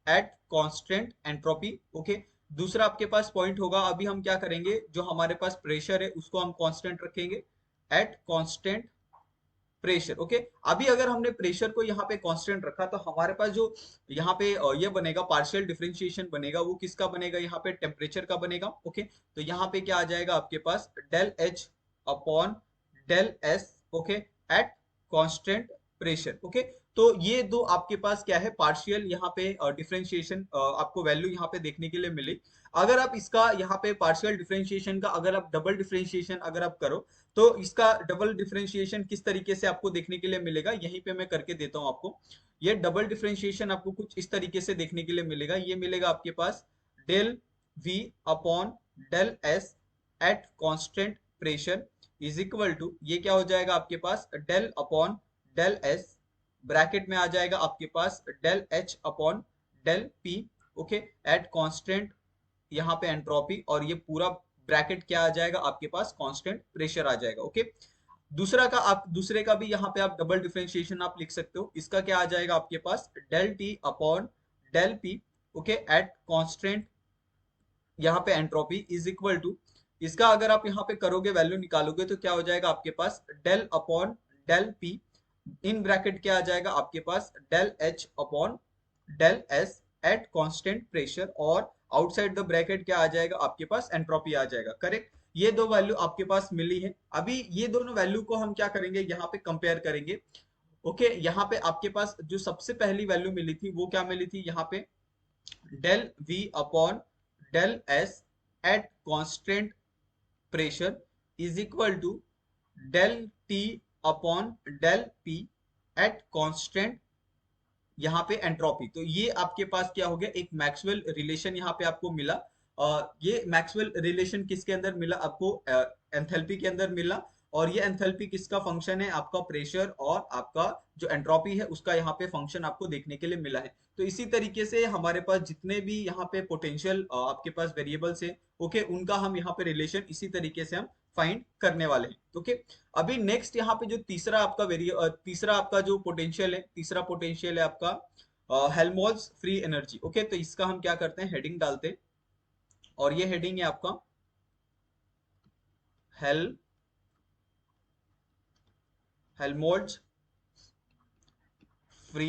at constant entropy. Okay, दूसरा आपके पास पॉइंट होगा, अभी हम क्या करेंगे, जो हमारे पास प्रेशर है उसको हम कांस्टेंट रखेंगे एट कांस्टेंट प्रेशर। ओके, अभी अगर हमने प्रेशर को यहाँ पे कांस्टेंट रखा तो हमारे पास जो यहाँ पे ये बनेगा पार्शियल डिफरेंशिएशन बनेगा, वो किसका बनेगा, यहाँ पे टेम्परेचर का बनेगा। ओके, तो यहाँ पे क्या आ जाएगा आपके पास, del H upon del S. Okay, at constant pressure. Okay, तो ये दो आपके पास क्या है, पार्शियल यहाँ पे डिफरेंशिएशन आपको वैल्यू यहाँ पे देखने के लिए मिली। अगर आप इसका यहाँ पे पार्शियल डिफरेंशिएशन का अगर आप डबल डिफरेंशिएशन अगर आप करो तो इसका डबल डिफरेंशिएशन किस तरीके से आपको देखने के लिए मिलेगा, यहीं पे मैं करके देता हूं आपको। ये डबल डिफरेंशिएशन आपको कुछ इस तरीके से देखने के लिए मिलेगा, ये मिलेगा आपके पास del V upon del S at constant pressure is equal to, ये क्या हो जाएगा आपके पास, del upon del S, bracket में आ जाएगा आपके पास del H upon del P. Okay, at constant यहाँ पे एंट्रोपी, और ये पूरा ब्रैकेट क्या आ जाएगा आपके पास, कांस्टेंट प्रेशर आ जाएगा। ओके, दूसरा का आप दूसरे का भी यहाँ पे आप डबल डिफरेंशिएशन आप लिख सकते हो, इसका क्या आ जाएगा आपके पास, del T upon del P. Okay, at constant यहाँ पे एंट्रोपी इज इक्वल टू, इसका अगर आप यहाँ पे करोगे वैल्यू निकालोगे तो क्या हो जाएगा आपके पास, del upon del P, in bracket क्या आ जाएगा आपके पास, del H upon del S at constant pressure, और आउटसाइड द ब्रैकेट क्या आ जाएगा आपके पास, एंट्रोपी आ जाएगा। करेक्ट, ये दो वैल्यू आपके पास मिली है। अभी ये दोनों वैल्यू को हम क्या करेंगे, यहाँ पे कंपेयर करेंगे। ओके, यहाँ पे आपके पास जो सबसे पहली वैल्यू मिली थी वो क्या मिली थी, यहाँ पे del V upon del S at constant pressure is equal to del T upon del P at constant यहाँ पे एंट्रोपी। तो ये आपके पास क्या हो गया, एक मैक्सवेल रिलेशन यहाँ पे आपको मिला। ये मैक्सवेल रिलेशन किसके अंदर मिला आपको, एंथैल्पी के अंदर मिला। और ये एंथैल्पी किसका फंक्शन है, आपका प्रेशर और आपका जो एंट्रोपी है उसका यहाँ पे फंक्शन आपको देखने के लिए मिला है। तो इसी तरीके से हमारे पास जितने भी यहाँ पे पोटेंशियल आपके पास वेरिएबल्स है, ओके, उनका हम यहाँ पे रिलेशन इसी तरीके से हम फाइंड करने वाले हैं। ओके, अभी नेक्स्ट यहाँ पे जो तीसरा आपका जो पोटेंशियल है, तीसरा पोटेंशियल है आपका हेल्महोल्ट्ज फ्री एनर्जी। ओके, तो इसका हम क्या करते हैं, हेडिंग डालते हैं, और ये हेडिंग है आपका हेल्महोल्ट्ज फ्री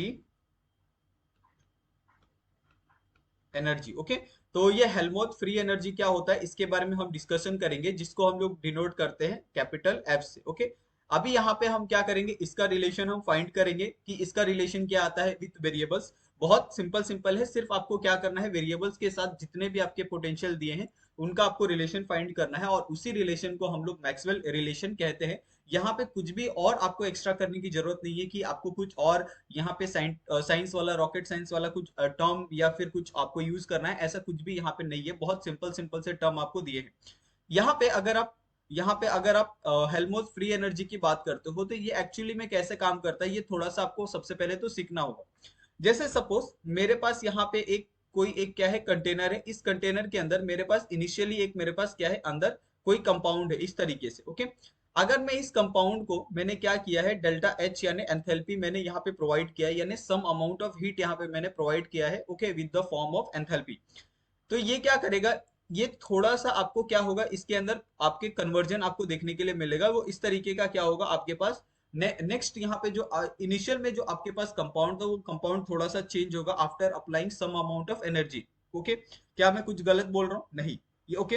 एनर्जी। ओके, तो ये हेल्महोल्ट्ज फ्री एनर्जी क्या होता है, इसके बारे में हम डिस्कशन करेंगे, जिसको हम लोग डिनोट करते हैं कैपिटल एफ से। ओके, अभी यहाँ पे हम क्या करेंगे, इसका रिलेशन हम फाइंड करेंगे कि इसका रिलेशन क्या आता है विथ वेरिएबल्स। बहुत सिंपल सिंपल है, सिर्फ आपको क्या करना है, वेरिएबल्स के साथ जितने भी आपके पोटेंशियल दिए हैं उनका आपको रिलेशन फाइंड करना है, और उसी रिलेशन को हम लोग मैक्सवेल रिलेशन कहते हैं। यहाँ पे कुछ भी और आपको एक्स्ट्रा करने की जरूरत नहीं है कि आपको कुछ और यहाँ पे साइंस वाला, रॉकेट साइंस वाला कुछ टर्म या फिर कुछ आपको यूज करना है, ऐसा कुछ भी यहाँ पे नहीं है। बहुत सिंपल सिंपल से टर्म आपको दिए हैं। यहाँ पे अगर आप हेल्महोल्ट्ज फ्री एनर्जी की बात करते हो तो ये एक्चुअली में कैसे काम करता है, ये थोड़ा सा आपको सबसे पहले तो सीखना होगा। जैसे सपोज मेरे पास यहाँ पे कोई एक क्या है, कंटेनर है, इस कंटेनर के अंदर मेरे पास इनिशियली एक मेरे पास क्या है, अंदर कोई कंपाउंड है इस तरीके से। ओके, अगर मैं इस कंपाउंड को मैंने क्या किया है, डेल्टा एच यानी एंथैल्पी मैंने यहाँ पे प्रोवाइड किया है, यानी सम अमाउंट ऑफ हीट यहाँ पे मैंने प्रोवाइड किया है। Okay, with the form of enthalpy. तो ये क्या करेगा, ये थोड़ा सा आपको क्या होगा, इसके अंदर आपके कन्वर्जन आपको देखने के लिए मिलेगा, वो इस तरीके का क्या होगा आपके पास। नेक्स्ट यहाँ पे जो इनिशियल में जो आपके पास कंपाउंड था वो कंपाउंड थोड़ा सा चेंज होगा after applying some amount of energy. Okay, क्या मैं कुछ गलत बोल रहा हूँ, नहीं, ये ओके।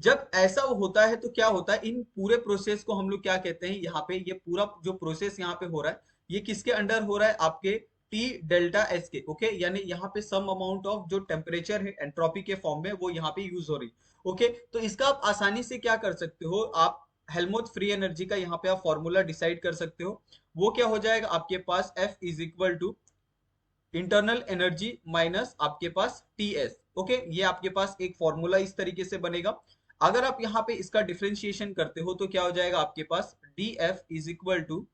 जब ऐसा होता है तो क्या होता है, इन पूरे प्रोसेस को हम लोग क्या कहते हैं, यहाँ पे ये पूरा जो प्रोसेस यहाँ पे हो रहा है ये किसके अंडर हो रहा है, आपके टी डेल्टा एस के, ओके, यानी यहाँ पे सम अमाउंट ऑफ जो टेम्परेचर है एंट्रोपी के फॉर्म में वो यहाँ पे यूज हो रही, ओके। तो इसका आप आसानी से क्या कर सकते हो, आप हेल्महोल्ट्ज फ्री एनर्जी का यहाँ पे आप फॉर्मूला डिसाइड कर सकते हो। वो क्या हो जाएगा आपके पास, F is equal to internal energy minus आपके पास टी एस, ओके। ये आपके पास एक फॉर्मूला इस तरीके से बनेगा। अगर आप यहाँ पे इसका डिफरेंशिएशन करते हो तो क्या हो जाएगा आपके पास, D F is equal to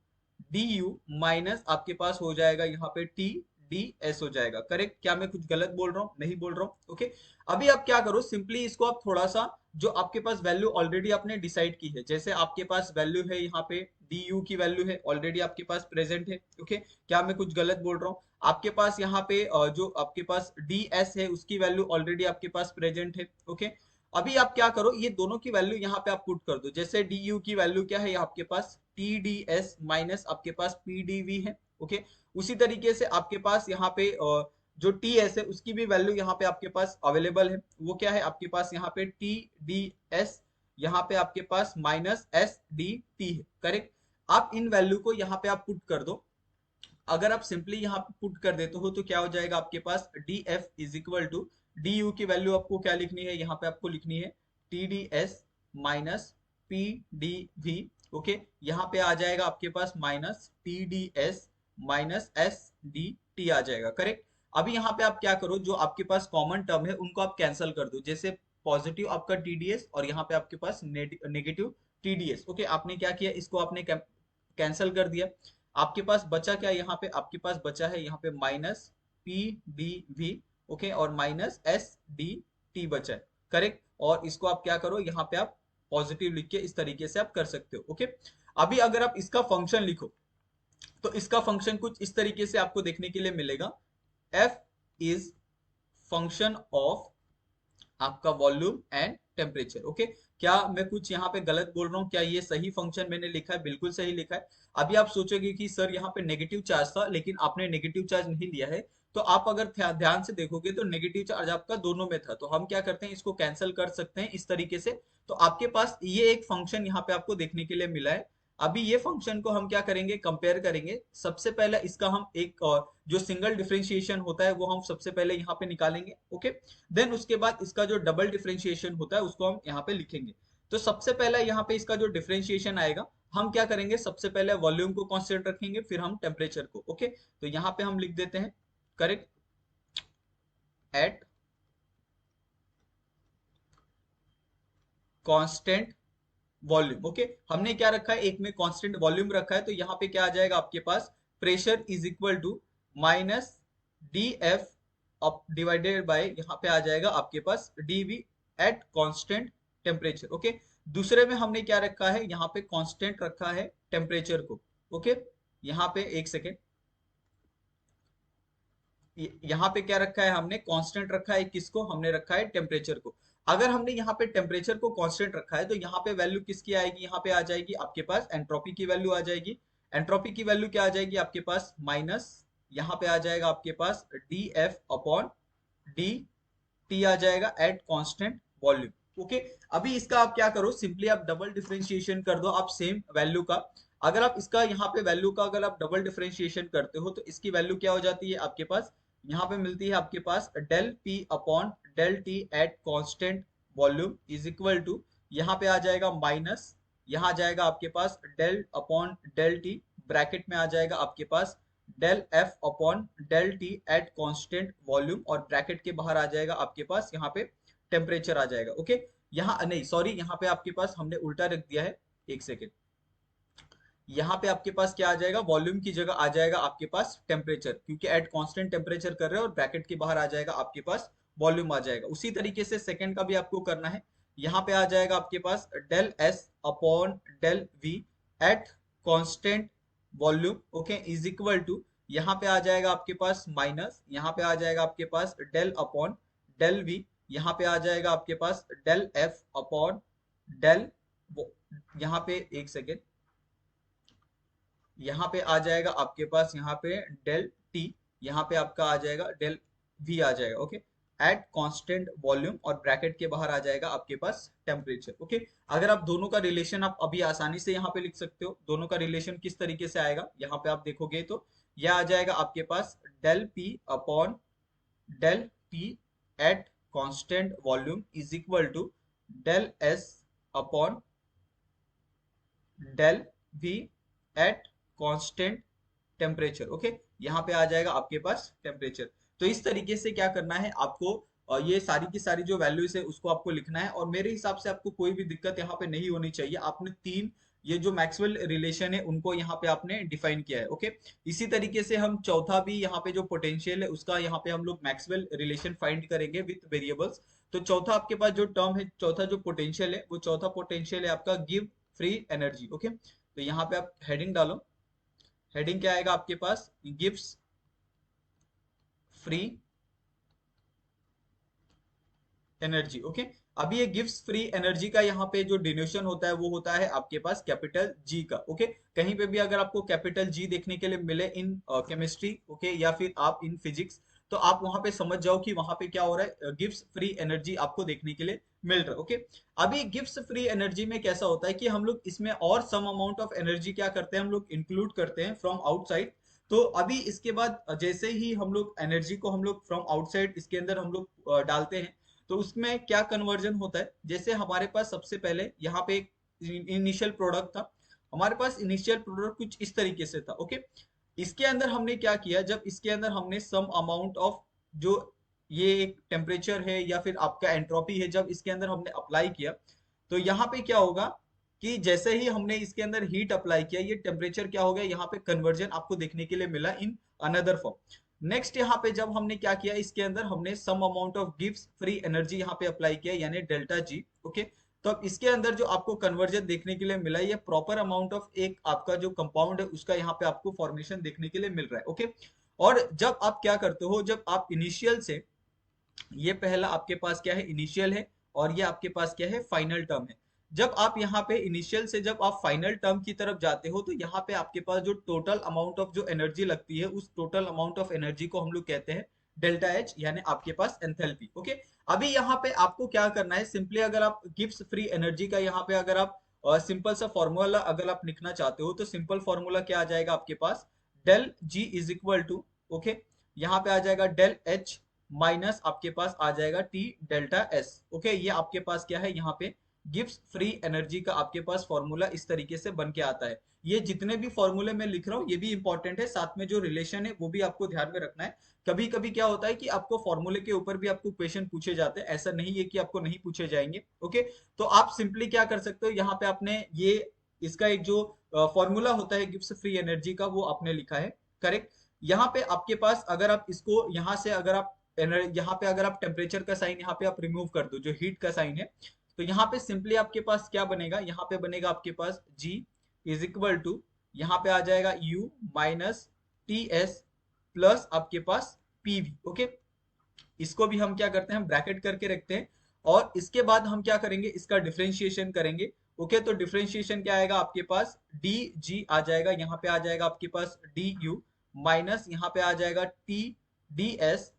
D U minus आपके पास हो जाएगा यहाँ पे टी डी एस हो जाएगा। करेक्ट? क्या मैं कुछ गलत बोल रहा हूँ? नहीं बोल रहा हूँ, ओके। अभी आप क्या करो, सिंपली इसको आप थोड़ा सा, जो आपके पास वैल्यू ऑलरेडी आपने डिसाइड की है, जैसे आपके पास वैल्यू है यहाँ पे डी यू की वैल्यू है ऑलरेडी आपके पास प्रेजेंट है, ओके। क्या मैं कुछ गलत बोल रहा हूँ? आपके पास यहाँ पे जो आपके पास डी एस है उसकी वैल्यू ऑलरेडी आपके पास प्रेजेंट है, ओके। अभी आप क्या करो, ये दोनों की वैल्यू यहाँ पे आप पुट कर दो। जैसे डी यू की वैल्यू क्या है आपके पास, टी डी एस माइनस आपके पास पी डी वी है, ओके। उसी तरीके से आपके पास यहाँ पे जो टी एस है उसकी भी वैल्यू यहाँ पे आपके पास अवेलेबल है। वो क्या है आपके पास यहाँ पे टी डी एस, यहाँ पे आपके पास माइनस एस डी टी है। करेक्ट? आप इन वैल्यू को यहाँ पे आप पुट कर दो। अगर आप सिंपली यहाँ पे पुट कर देते हो तो क्या हो जाएगा आपके पास, D F is equal to D U की वैल्यू आपको क्या लिखनी है, यहाँ पे आपको लिखनी है T D S minus P D V, okay. यहाँ पे आ जाएगा आपके पास minus T D S minus S D T आ जाएगा। करेक्ट? अभी यहाँ पे आप क्या करो, जो आपके पास कॉमन टर्म है उनको आप कैंसिल कर दो। जैसे पॉजिटिव आपका टीडीएस और यहाँ पे आपके पास नेगेटिव टीडीएस, ओके। आपने क्या किया, इसको आपने कैंसिल कर दिया। आपके पास बचा क्या, यहाँ पे आपके पास बचा है यहाँ पे minus P D V, okay, और माइनस एस डी टी बचा है। करेक्ट? और इसको आप क्या करो, यहाँ पे आप पॉजिटिव लिख के इस तरीके से आप कर सकते हो, ओके। अभी अगर आप इसका फंक्शन लिखो तो इसका फंक्शन कुछ इस तरीके से आपको देखने के लिए मिलेगा, एफ इज फंक्शन ऑफ आपका वॉल्यूम एंड टेम्परेचर, ओके। क्या मैं कुछ यहाँ पे गलत बोल रहा हूँ? क्या ये सही फंक्शन मैंने लिखा है? बिल्कुल सही लिखा है। अभी आप सोचोगे कि सर यहाँ पे नेगेटिव चार्ज था, लेकिन आपने नेगेटिव चार्ज नहीं लिया है। तो आप अगर ध्यान से देखोगे तो नेगेटिव चार्ज आपका दोनों में था। तो हम क्या करते हैं, इसको कैंसिल कर सकते हैं इस तरीके से। तो आपके पास ये एक फंक्शन यहाँ पे आपको देखने के लिए मिला है। अभी ये फंक्शन को हम क्या करेंगे, कंपेयर करेंगे। सबसे पहले इसका हम एक जो सिंगल डिफरेंशिएशन होता है वो हम सबसे पहले यहाँ पे निकालेंगे, ओके। देन उसके बाद इसका जो डबल डिफरेंशिएशन होता है उसको हम यहाँ पे लिखेंगे। तो सबसे पहले यहाँ पे इसका जो डिफरेंशिएशन आएगा, हम क्या करेंगे, सबसे पहले वॉल्यूम को कांस्टेंट रखेंगे, फिर हम टेम्परेचर को, ओके। तो यहाँ पे हम लिख देते हैं, correct, eight constant volume, okay. हमने क्या रखा है, एक में कांस्टेंट वॉल्यूम रखा है। तो यहाँ पे क्या आ जाएगा आपके पास, pressure is equal to minus D F up divided by यहाँ पे आ जाएगा आपके पास D V at constant temperature, okay. दूसरे में हमने क्या रखा है, यहाँ पे कांस्टेंट रखा है टेम्परेचर को, ओके। यहाँ पे एक सेकेंड, यहाँ पे क्या रखा है हमने, कांस्टेंट रखा है। किसको हमने रखा है, टेम्परेचर को। अगर हमने यहाँ पे टेम्परेचर को कांस्टेंट रखा है तो यहाँ पे वैल्यू किसकी आएगी, यहाँ पे आ जाएगी आपके पास एंट्रोपी की वैल्यू आ जाएगी। एंट्रोपी की वैल्यू क्या आ जाएगी आपके पास, माइनस यहाँ पे आ जाएगा आपके पास D F upon D T आ जाएगा एट कांस्टेंट वॉल्यूम, ओके। अभी इसका आप क्या करो, सिंपली आप डबल डिफरेंशिएशन कर दो आप सेम वैल्यू का। अगर आप इसका यहाँ पे वैल्यू का अगर आप डबल डिफरेंशिएशन करते हो तो इसकी वैल्यू क्या हो जाती है आपके पास, यहाँ पे मिलती है आपके पास del P upon del T at constant volume is equal to, यहाँ पे आ जाएगा माइनस, यहाँ आ जाएगा आपके पास del upon del T, bracket में आ जाएगा आपके पास del F upon del T at constant volume, और ब्रैकेट के बाहर आ जाएगा आपके पास यहाँ पे टेम्परेचर आ जाएगा, ओके। यहाँ नहीं, सॉरी, यहाँ पे आपके पास हमने उल्टा रख दिया है, एक सेकेंड। यहाँ पे आपके पास क्या आ जाएगा, वॉल्यूम की जगह आ जाएगा आपके पास टेम्परेचर, क्योंकि एट कांस्टेंट टेम्परेचर कर रहे हो, और ब्रैकेट के बाहर आ जाएगा आपके पास वॉल्यूम आ जाएगा। उसी तरीके से सेकंड का भी आपको करना है। यहाँ पे आ जाएगा आपके पास del S upon del V at constant volume, okay, is equal to, यहाँ पे आ जाएगा आपके पास माइनस, यहाँ पे आ जाएगा आपके पास डेल अपॉन डेल वी, यहाँ पे आ जाएगा आपके पास डेल एफ अपॉन डेल, यहाँ पे एक सेकेंड, यहाँ पे आ जाएगा आपके पास यहाँ पे डेल टी, यहाँ पे आपका आ जाएगा डेल वी आ जाएगा, ओके। एट कांस्टेंट वॉल्यूम, और ब्रैकेट के बाहर आ जाएगा आपके पास टेम्परेचर। ओके, अगर आप दोनों का रिलेशन आप अभी आसानी से यहाँ पे लिख सकते हो। दोनों का रिलेशन किस तरीके से आएगा, यहाँ पे आप देखोगे तो यह आ जाएगा आपके पास del P upon del T at constant volume is equal to del S upon del V at constant temperature. Okay, यहाँ पे आ जाएगा आपके पास टेम्परेचर। तो इस तरीके से क्या करना है आपको, ये सारी की सारी जो वैल्यूज है उसको आपको लिखना है, और मेरे हिसाब से आपको कोई भी दिक्कत यहाँ पे नहीं होनी चाहिए। आपने तीन ये जो मैक्सवेल रिलेशन है उनको यहाँ पे आपने डिफाइन किया है। ओके, इसी तरीके से हम चौथा भी यहाँ पे जो पोटेंशियल है उसका यहाँ पे हम लोग मैक्सवेल रिलेशन फाइंड करेंगे विथ वेरिएबल्स। तो चौथा आपके पास जो टर्म है, चौथा जो पोटेंशियल है, वो चौथा पोटेंशियल है आपका गिव फ्री एनर्जी। ओके, तो यहाँ पे आप हेडिंग डालो। हेडिंग क्या आएगा आपके पास, गिव्स फ्री एनर्जी। ओके, अभी ये गिव्स फ्री एनर्जी का यहाँ पे जो डिनोशन होता है वो होता है आपके पास कैपिटल जी का। ओके, कहीं पे भी अगर आपको कैपिटल जी देखने के लिए मिले इन केमिस्ट्री, ओके, या फिर आप इन फिजिक्स, तो आप वहां पे समझ जाओ कि वहां पे क्या हो रहा है, गिव्स फ्री एनर्जी आपको देखने के लिए मिल रहा है। ओके, अभी गिव्स फ्री एनर्जी में कैसा होता है कि हम लोग इसमें और सम अमाउंट ऑफ एनर्जी क्या करते हैं, हम लोग इंक्लूड करते हैं फ्रॉम आउटसाइड। तो अभी इसके बाद जैसे ही हम लोग एनर्जी को हम लोग फ्रॉम आउटसाइड इसके अंदर हम लोग डालते हैं, तो उसमें क्या कन्वर्जन होता है, जैसे हमारे पास सबसे पहले यहाँ पे एक इनिशियल प्रोडक्ट था। हमारे पास इनिशियल प्रोडक्ट कुछ इस तरीके से था। ओके, इसके अंदर हमने क्या किया, जब इसके अंदर हमने सम अमाउंट ऑफ जो ये एक टेम्परेचर है या फिर आपका एंट्रोपी है, जब इसके अंदर हमने अप्लाई किया, तो यहाँ पे क्या होगा कि जैसे ही हमने इसके अंदर हीट अप्लाई किया, ये टेम्परेचर क्या हो गया, यहाँ पे कन्वर्जन आपको देखने के लिए मिला इन अनदर फॉर्म। नेक्स्ट यहाँ पे जब हमने क्या किया, इसके अंदर हमने सम अमाउंट ऑफ गिव्स फ्री एनर्जी यहाँ पे अप्लाई किया, यानी डेल्टा जी। ओके, तो अब इसके अंदर जो आपको कन्वर्जन देखने के लिए मिला, ये प्रॉपर अमाउंट ऑफ एक आपका जो कंपाउंड है उसका यहाँ पे आपको फॉर्मेशन देखने के लिए मिल रहा है। ओके, और जब आप क्या करते हो, जब आप इनिशियल से, ये पहला आपके पास क्या है, इनिशियल है, और ये आपके पास क्या है, फाइनल टर्म है। जब आप यहाँ पे इनिशियल से जब आप फाइनल टर्म की तरफ जाते हो, तो यहाँ पे आपके पास जो टोटल अमाउंट ऑफ जो एनर्जी लगती है, उस टोटल अमाउंट ऑफ एनर्जी को हम लोग कहते हैं डेल्टा एच, यानी आपके पास एंथैल्पी। ओके, अभी यहाँ पे आपको क्या करना है, सिंपली अगर आप गिब्स फ्री एनर्जी का यहाँ पे अगर आप सिंपल सा फॉर्मूला अगर आप लिखना चाहते हो, तो सिंपल फॉर्मूला क्या आ जाएगा आपके पास, del G is equal to, okay, यहाँ पे आ जाएगा डेल एच माइनस आपके पास आ जाएगा टी डेल्टा एस। ओके, ये आपके पास क्या है, यहाँ पे गिव्स फ्री एनर्जी का आपके पास फॉर्मूला इस तरीके से बन के आता है। ये जितने भी फॉर्मूले मैं लिख रहा हूँ ये भी इंपॉर्टेंट है, साथ में जो रिलेशन है वो भी आपको ध्यान में रखना है। कभी कभी क्या होता है कि आपको फॉर्मूले के ऊपर भी आपको क्वेश्चन पूछे जाते हैं, ऐसा नहीं है कि आपको नहीं पूछे जाएंगे। ओके, तो आप सिंपली क्या कर सकते हो, यहाँ पे आपने ये इसका एक जो फॉर्मूला होता है गिव्स फ्री एनर्जी का, वो आपने लिखा है, करेक्ट। यहाँ पे आपके पास अगर आप इसको यहाँ से अगर आप यहाँ पे अगर आप टेम्परेचर का साइन यहाँ पे आप रिमूव कर दो, जो हीट का साइन है, तो यहाँ पे सिंपली आपके पास क्या बनेगा, यहाँ पे बनेगा आपके पास G इज इक्वल टू, यहाँ पे आ जाएगा U minus T S plus आपके पास PV। ओके, इसको भी हम क्या करते हैं, हम ब्रैकेट करके रखते हैं, और इसके बाद हम क्या करेंगे, इसका डिफरेंशिएशन करेंगे। ओके, तो डिफरेंशिएशन क्या आएगा आपके पास, डी जी आ जाएगा, यहाँ पे आ जाएगा आपके पास डी यू माइनस यहाँ पे आ जाएगा T D S,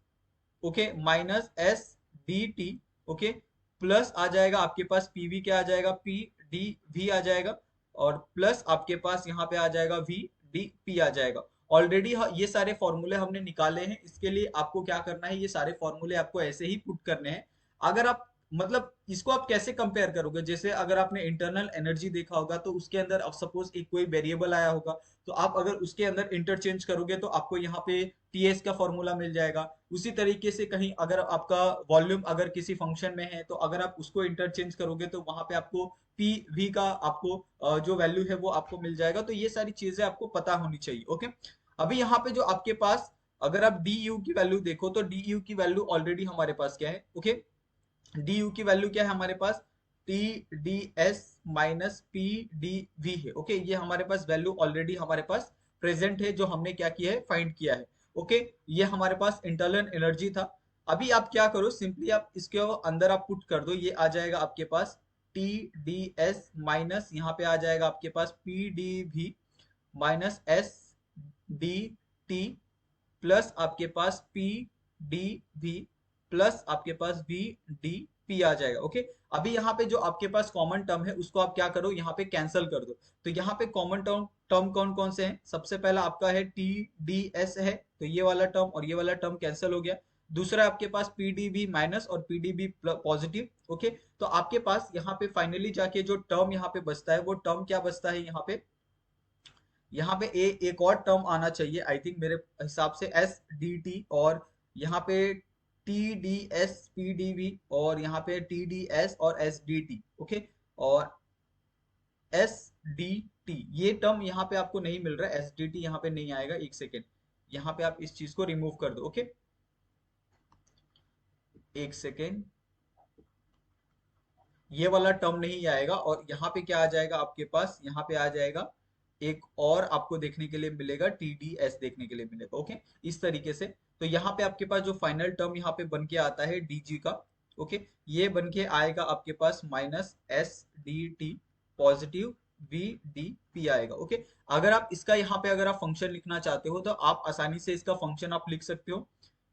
okay, minus S D T, okay, plus आ जाएगा आपके पास पीवी क्या आ जाएगा, पी डी वी आ जाएगा, और प्लस आपके पास यहाँ पे आ जाएगा वी डी पी आ जाएगा। ऑलरेडी ये सारे फॉर्मूले हमने निकाले हैं, इसके लिए आपको क्या करना है, ये सारे फॉर्मूले आपको ऐसे ही पुट करने हैं। अगर आप मतलब इसको आप कैसे कंपेयर करोगे, जैसे अगर आपने इंटरनल एनर्जी देखा होगा, तो उसके अंदर अब सपोज एक कोई वेरिएबल आया होगा, तो आप अगर उसके अंदर इंटरचेंज करोगे तो आपको यहाँ पे टीएस का फॉर्मूला मिल जाएगा। उसी तरीके से कहीं अगर आपका वॉल्यूम अगर किसी फंक्शन में है, तो अगर आप उसको इंटरचेंज करोगे तो वहां पे आपको पी वी का आपको जो वैल्यू है वो आपको मिल जाएगा। तो ये सारी चीजें आपको पता होनी चाहिए। ओके, अभी यहाँ पे जो आपके पास अगर आप डी यू की वैल्यू देखो, तो डी यू की वैल्यू ऑलरेडी हमारे पास क्या है, ओके, डी यू की वैल्यू क्या है हमारे पास, T D S minus P D V है। ओके, ये हमारे पास वैल्यू ऑलरेडी हमारे पास प्रेजेंट है, जो हमने क्या किया है, फाइंड किया है। ओके, ये हमारे पास इंटरनल एनर्जी था। अभी आप क्या करो, सिंपली आप इसके अंदर आप पुट कर दो, ये आ जाएगा आपके पास टी डी एस माइनस यहाँ पे आ जाएगा आपके पास P D V minus S D T plus आपके पास पी डी वी प्लस आपके पास वी डी पी आ जाएगा। ओके, अभी यहाँ पे जो आपके पास कॉमन टर्म है उसको आप क्या करो, यहाँ पे कैंसिल कर दो। तो यहाँ पे कॉमन टर्म टर्म कौन कौन से हैं? सबसे पहला आपका है टी डी एस है, तो ये वाला टर्म और ये वाला टर्म कैंसिल हो गया। दूसरा आपके पास पी डी बी माइनस और P D B positive. Okay, तो आपके पास यहाँ पे फाइनली जाके जो टर्म यहाँ पे बचता है वो टर्म क्या बचता है? यहाँ पे एक और टर्म आना चाहिए आई थिंक मेरे हिसाब से, एस डी टी, और यहाँ पे T D S P D V, और यहाँ पे टी डी एस और एस डी टी। ओके, और एस डी टी ये टर्म यहाँ पे आपको नहीं मिल रहा है, एस डी टी यहाँ पे नहीं आएगा। एक सेकेंड, यहाँ पे आप इस चीज को रिमूव कर दो। ओके, एक सेकेंड, ये वाला टर्म नहीं आएगा, और यहाँ पे क्या आ जाएगा आपके पास? यहाँ पे आ जाएगा एक और आपको देखने के लिए मिलेगा, टी डी एस देखने के लिए मिलेगा। ओके, इस तरीके से। तो यहाँ पे आपके पास जो फाइनल टर्म यहाँ पे बन के आता है डी जी का, ओके, ये बन के आएगा आपके पास minus S D T positive V D P आएगा। ओके, अगर आप इसका यहाँ पे अगर आप फंक्शन लिखना चाहते हो तो आप आसानी से इसका फंक्शन आप लिख सकते हो।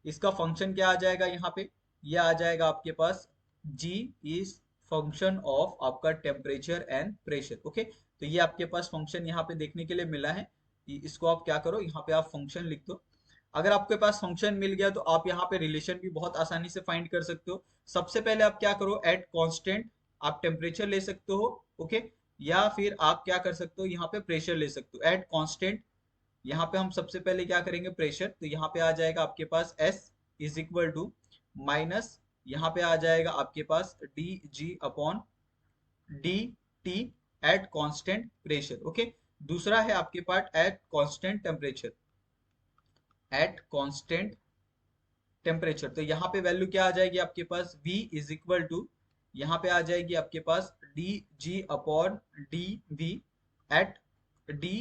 इसका फंक्शन क्या आ जाएगा यहाँ पे? ये आ जाएगा आपके पास जी इज फंक्शन ऑफ आपका टेम्परेचर एंड प्रेशर। ओके, तो ये आपके पास फंक्शन यहाँ पे देखने के लिए मिला है। इसको आप क्या करो, यहाँ पे आप फंक्शन लिख दो। अगर आपके पास फंक्शन मिल गया तो आप यहाँ पे रिलेशन भी बहुत आसानी से फाइंड कर सकते हो। सबसे पहले आप क्या करो, एट कांस्टेंट आप टेम्परेचर ले सकते हो। ओके, या फिर आप क्या कर सकते हो, यहाँ पे प्रेशर ले सकते हो। एट कांस्टेंट यहाँ पे हम सबसे पहले क्या करेंगे, प्रेशर, तो यहाँ पे आ जाएगा आपके पास S is equal to minus, यहाँ पे आ जाएगा आपके पास D G upon D T at constant pressure. Okay, दूसरा है आपके पास at constant temperature, at constant temperature, तो यहाँ पे वैल्यू क्या आ जाएगी आपके पास? V इज इक्वल टू, यहाँ पे आ जाएगी आपके पास D G upon D V at D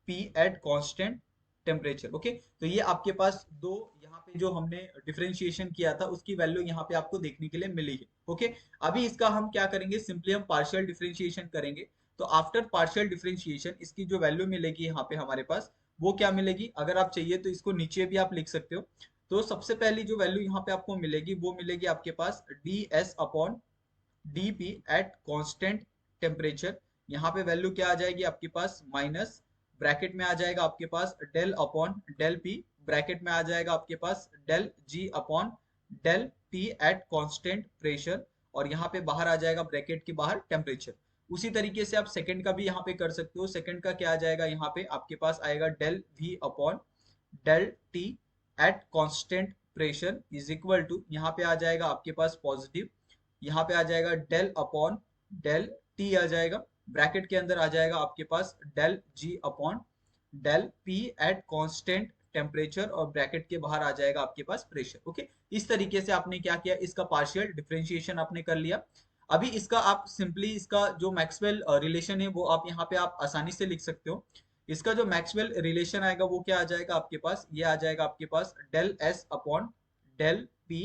P at constant temperature. Okay, तो ये आपके पास दो यहाँ पे जो हमने डिफरेंशिएशन किया था उसकी वैल्यू यहाँ पे आपको देखने के लिए मिली है। ओके, अभी इसका हम क्या करेंगे, सिंपली हम पार्शियल डिफरेंशिएशन करेंगे। तो आफ्टर पार्शियल डिफरेंशिएशन इसकी जो वैल्यू मिलेगी यहाँ पे हमारे पास, वो क्या मिलेगी? अगर आप चाहिए तो इसको नीचे भी आप लिख सकते हो। तो सबसे पहली जो वैल्यू यहाँ पे आपको मिलेगी वो मिलेगी आपके पास D S upon D P at constant temperature. यहाँ पे वैल्यू क्या आ जाएगी आपके पास? माइनस, ब्रैकेट में आ जाएगा आपके पास del upon del P, bracket में आ जाएगा आपके पास del G upon del T at constant pressure, और यहाँ पे बाहर आ जाएगा ब्रैकेट के बाहर टेम्परेचर। उसी तरीके से आप सेकंड का भी यहाँ पे कर सकते हो। सेकंड का क्या आ जाएगा? यहाँ पे आपके पास आएगा del V upon del T at constant pressure is equal to, यहाँ पे आ जाएगा आपके पास पॉजिटिव, यहाँ पे आ जाएगा डेल अपॉन डेल टी आ जाएगा, ब्रैकेट के अंदर आ जाएगा आपके पास del G upon del P at constant temperature, और ब्रैकेट के बाहर आ जाएगा आपके पास प्रेशर। ओके, इस तरीके से आपने क्या किया, इसका पार्शियल डिफरेंशिएशन आपने कर लिया। अभी इसका आप सिंपली इसका जो मैक्सवेल रिलेशन है वो आप यहाँ पे आप आसानी से लिख सकते हो। इसका जो मैक्सवेल रिलेशन आएगा वो क्या आ जाएगा आपके पास? ये आ जाएगा आपके पास del S upon del P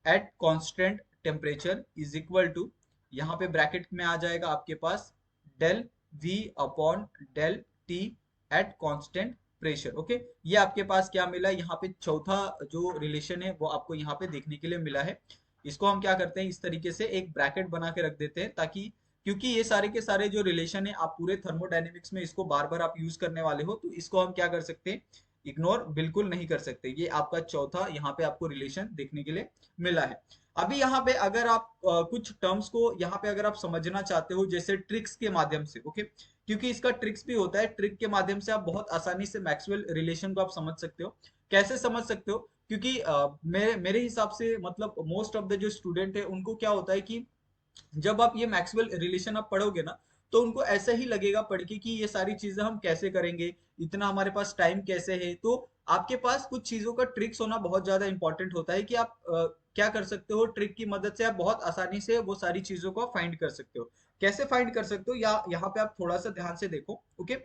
at constant temperature is equal to, यहाँ पे ब्रैकेट में आ जाएगा आपके पास del V upon del T at constant pressure. Okay, ये आपके पास क्या मिला? यहाँ पे चौथा जो रिलेशन है वो आपको यहाँ पे देखने के लिए मिला है। इसको हम क्या करते हैं, इस तरीके से एक ब्रैकेट बना के रख देते हैं, ताकि क्योंकि ये सारे के सारे जो रिलेशन है आप पूरे थर्मोडायनेमिक्स में इसको बार बार आप यूज करने वाले हो, तो इसको हम क्या कर सकते हैं, इग्नोर बिल्कुल नहीं कर सकते। ये आपका चौथा यहाँ पे आपको रिलेशन देखने के लिए मिला है। अभी यहाँ पे अगर आप कुछ टर्म्स को यहाँ पे अगर आप समझना चाहते हो जैसे ट्रिक्स के माध्यम से, ओके, क्योंकि इसका ट्रिक्स भी होता है, ट्रिक के माध्यम से आप बहुत आसानी से मैक्सवेल रिलेशन को आप समझ सकते हो। कैसे समझ सकते हो? क्योंकि मेरे हिसाब से मतलब मोस्ट ऑफ द जो स्टूडेंट है उनको क्या होता है कि जब आप ये मैक्सवेल रिलेशन आप पढ़ोगे ना, तो उनको ऐसा ही लगेगा पढ़ के कि ये सारी चीजें हम कैसे करेंगे, इतना हमारे पास टाइम कैसे है। तो आपके पास कुछ चीजों का ट्रिक्स होना बहुत ज्यादा इंपॉर्टेंट होता है कि आप क्या कर सकते हो, ट्रिक की मदद से आप बहुत आसानी से वो सारी चीजों को फाइंड कर सकते हो। कैसे फाइंड कर सकते हो, या यहाँ पे आप थोड़ा सा ध्यान से देखो। ओके,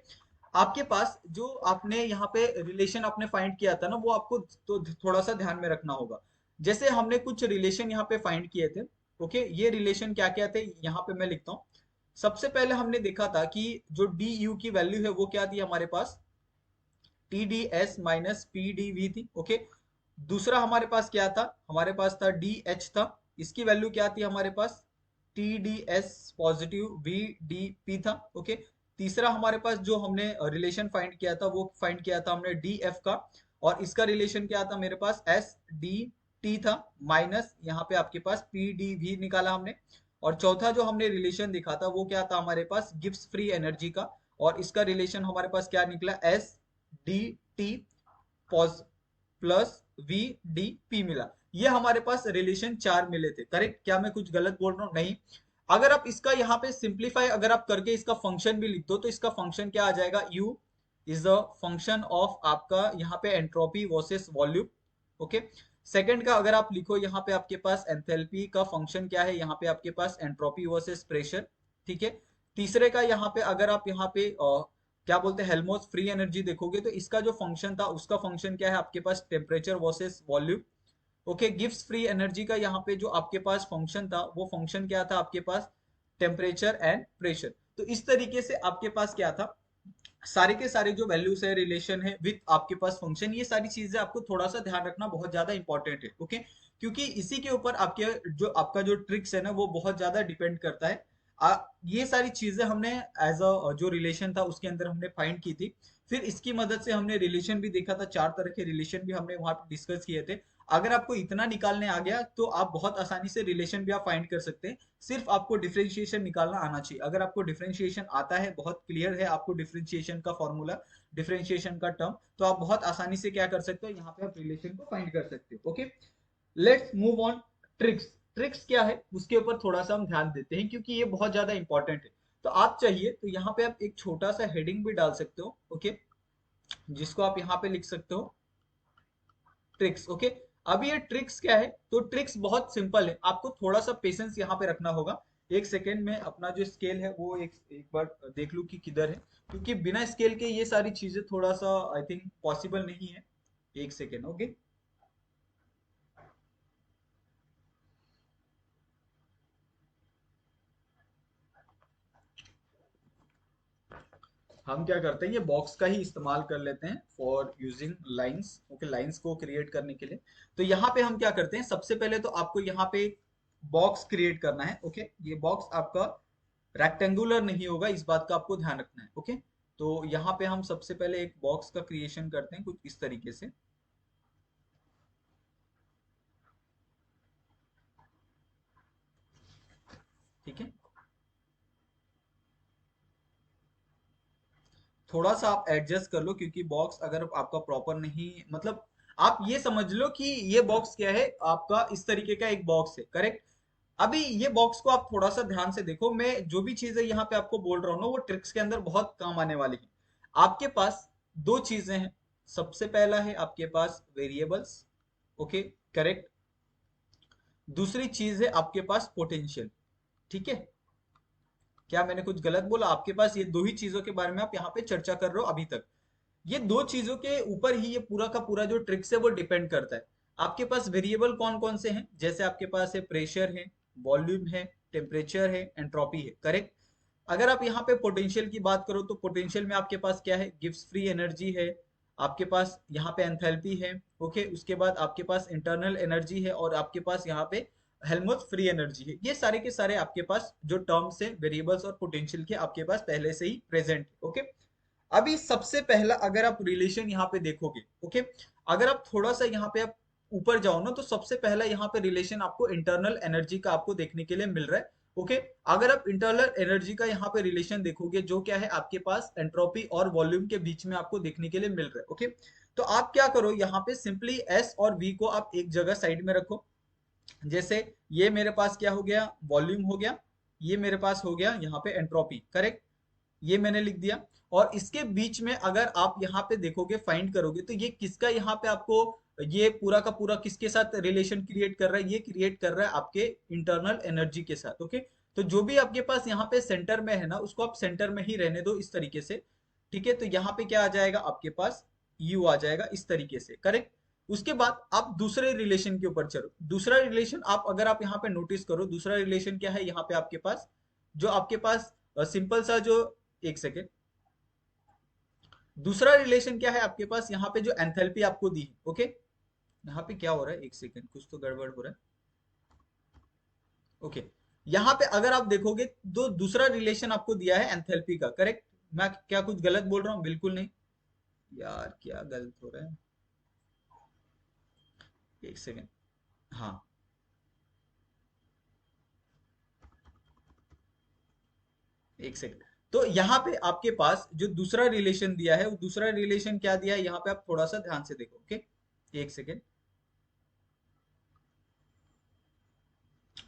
आपके पास जो आपने यहाँ पे रिलेशन आपने फाइंड किया था ना, वो आपको तो थोड़ा सा ध्यान में रखना होगा। जैसे हमने कुछ रिलेशन यहाँ पे फाइंड किए थे। ओके, ये रिलेशन क्या क्या थे, यहाँ पे मैं लिखता हूँ। सबसे पहले हमने देखा था कि जो डी यू की वैल्यू है वो क्या थी हमारे पास? T D S minus P D V थी। ओके, दूसरा हमारे पास क्या था, हमारे पास था डी एच था, इसकी वैल्यू क्या थी हमारे पास, T D S positive V D P था। ओके, तीसरा हमारे पास जो हमने रिलेशन फाइंड किया था वो फाइंड किया था हमने डी एफ का, और इसका रिलेशन क्या था मेरे पास, एस डी टी था, माइनस यहाँ पे आपके पास पी डी वी निकाला हमने। और चौथा जो हमने रिलेशन दिखा था वो क्या था हमारे पास, गिब्स फ्री एनर्जी का, और इसका रिलेशन हमारे पास क्या निकला, S D T plus V D P मिला। ये हमारे पास रिलेशन चार मिले थे। करेक्ट, क्या मैं कुछ गलत बोल रहा हूँ, नहीं। अगर आप इसका यहाँ पे सिंप्लीफाई अगर आप करके इसका फंक्शन भी लिख दो तो इसका फंक्शन क्या आ जाएगा, you is the function of आपका यहाँ पे entropy versus volume. Okay, second का अगर आप लिखो यहाँ पे आपके पास एंथैल्पी का फंक्शन क्या है, यहाँ पे आपके पास एंट्रोपी वर्सेस प्रेशर। ठीक है, तीसरे का यहाँ पे अगर आप यहाँ पे क्या बोलते हैं हेल्महोल्ट्ज फ्री एनर्जी देखोगे तो इसका जो फंक्शन था उसका फंक्शन क्या है आपके पास, temperature versus volume. Okay, Gibbs free energy का यहाँ पे जो आपके पास फंक्शन था वो फंक्शन क्या था आपके पास, टेम्परेचर एंड प्रेशर। तो इस तरीके से आपके पास क्या था, सारे के सारे जो वैल्यूज है, रिलेशन है विथ आपके पास फंक्शन, ये सारी चीजें आपको थोड़ा सा ध्यान रखना बहुत ज्यादा इंपॉर्टेंट है। ओके, क्योंकि इसी के ऊपर आपके जो आपका जो ट्रिक्स है ना वो बहुत ज्यादा डिपेंड करता है। ये सारी चीजें हमने एज अ जो रिलेशन था उसके अंदर हमने फाइंड की थी। फिर इसकी मदद से हमने रिलेशन भी देखा था, चार तरह के रिलेशन भी हमने वहां पे डिस्कस किए थे। अगर आपको इतना निकालने आ गया तो आप बहुत आसानी से रिलेशन भी आप फाइंड कर सकते हैं। सिर्फ आपको डिफरेंशिएशन निकालना आना चाहिए। अगर आपको डिफरेंशिएशन आता है, बहुत क्लियर है आपको डिफरेंशिएशन का फॉर्मूला, डिफरेंशिएशन का टर्म, तो आप बहुत आसानी से क्या कर सकते हो, यहाँ पे आप रिलेशन को फाइंड कर सकते हो। Okay, let's move on. Tricks, tricks क्या है उसके ऊपर थोड़ा सा हम ध्यान देते हैं क्योंकि ये बहुत ज्यादा इंपॉर्टेंट है। तो आप चाहिए तो यहाँ पे आप एक छोटा सा हेडिंग भी डाल सकते हो। ओके, जिसको आप यहाँ पे लिख सकते हो ट्रिक्स। ओके, अब ये ट्रिक्स क्या है, तो ट्रिक्स बहुत सिंपल है, आपको थोड़ा सा पेशेंस यहाँ पे रखना होगा। एक सेकेंड में अपना जो स्केल है वो एक बार देख लूं कि किधर है, क्योंकि बिना स्केल के ये सारी चीजें थोड़ा सा आई थिंक पॉसिबल नहीं है। एक सेकेंड। ओके, हम क्या करते हैं, ये बॉक्स का ही इस्तेमाल कर लेते हैं for using lines. Okay, lines को क्रिएट करने के लिए। तो यहाँ पे हम क्या करते हैं, सबसे पहले तो आपको यहाँ पे बॉक्स क्रिएट करना है। ओके, ये बॉक्स आपका रेक्टेंगुलर नहीं होगा, इस बात का आपको ध्यान रखना है। ओके, तो यहाँ पे हम सबसे पहले एक बॉक्स का क्रिएशन करते हैं कुछ इस तरीके से। ठीक है, थोड़ा सा आप एडजस्ट कर लो क्योंकि बॉक्स अगर आपका प्रॉपर नहीं, मतलब आप ये समझ लो कि ये बॉक्स क्या है आपका, इस तरीके का एक बॉक्स है। करेक्ट, अभी ये बॉक्स को आप थोड़ा सा ध्यान से देखो, मैं जो भी चीजें यहाँ पे आपको बोल रहा हूँ ना वो ट्रिक्स के अंदर बहुत काम आने वाली है। आपके पास दो चीजें हैं, सबसे पहला है आपके पास वेरिएबल्स। ओके, करेक्ट, दूसरी चीज है आपके पास पोटेंशियल। ठीक है, क्या मैंने कुछ गलत बोला, आपके पास ये दो ही चीजों के बारे में आप यहाँ पे चर्चा कर रहे हो अभी तक। ये दो चीजों के ऊपर ही ये पूरा का पूरा जो ट्रिक्स है वो डिपेंड करता है। आपके पास वेरिएबल कौन कौन से हैं, जैसे आपके पास है प्रेशर है, वॉल्यूम है, टेम्परेचर है, एंट्रोपी है। करेक्ट, अगर आप यहाँ पे पोटेंशियल की बात करो तो पोटेंशियल में आपके पास क्या है, गिब्स फ्री एनर्जी है, आपके पास यहाँ पे एंथैल्पी है। ओके, उसके बाद आपके पास इंटरनल एनर्जी है, और आपके पास यहाँ पे हेल्महोल्ट्ज फ्री एनर्जी है। ये सारे के सारे आपके पास जो टर्म्स है वेरिएबल्स और पोटेंशियल के आपके पास पहले से ही प्रेजेंट है। ओके, अभी सबसे पहला अगर आप रिलेशन यहाँ पे देखोगे, ओके, अगर आप थोड़ा सा यहाँ पे आप ऊपर जाओ ना तो सबसे पहला यहाँ पे रिलेशन आपको इंटरनल एनर्जी का आपको देखने के लिए मिल रहा है। ओके, अगर आप इंटरनल एनर्जी का यहाँ पे रिलेशन देखोगे जो क्या है आपके पास एंट्रोपी और वॉल्यूम के बीच में आपको देखने के लिए मिल रहा है। ओके, तो आप क्या करो, यहाँ पे सिंपली एस और वी को आप एक जगह साइड में रखो। जैसे ये मेरे पास क्या हो गया, वॉल्यूम हो गया, ये मेरे पास हो गया यहाँ पे एंट्रोपी। करेक्ट, ये मैंने लिख दिया। और इसके बीच में अगर आप यहाँ पे देखोगे, फाइंड करोगे तो ये किसका यहाँ पे आपको, ये पूरा का पूरा किसके साथ रिलेशन क्रिएट कर रहा है, ये क्रिएट कर रहा है आपके इंटरनल एनर्जी के साथ। ओके, तो जो भी आपके पास यहाँ पे सेंटर में है ना उसको आप सेंटर में ही रहने दो इस तरीके से। ठीक है, तो यहाँ पे क्या आ जाएगा आपके पास, यू आ जाएगा इस तरीके से। करेक्ट, उसके बाद आप दूसरे रिलेशन के ऊपर चलो। दूसरा रिलेशन आप अगर आप यहाँ पे नोटिस करो, दूसरा रिलेशन क्या है यहाँ पे आपके पास, जो आपके पास सिंपल सा जो, एक सेकेंड, दूसरा रिलेशन क्या है आपके पास यहाँ पे जो एंथैल्पी आपको दी है। ओके, यहाँ पे क्या हो रहा है, एक सेकेंड, कुछ तो गड़बड़ हो रहा है। ओके, यहाँ पे अगर आप देखोगे तो दूसरा रिलेशन आपको दिया है एंथैल्पी का, करेक्ट? मैं क्या कुछ गलत बोल रहा हूँ? बिल्कुल नहीं। यार क्या गलत हो रहा है, एक सेकेंड। हाँ, एक सेकेंड। तो यहाँ पे आपके पास जो दूसरा रिलेशन दिया है, वो दूसरा रिलेशन क्या दिया है यहाँ पे, आप थोड़ा सा ध्यान से देखो। ओके, एक सेकेंड।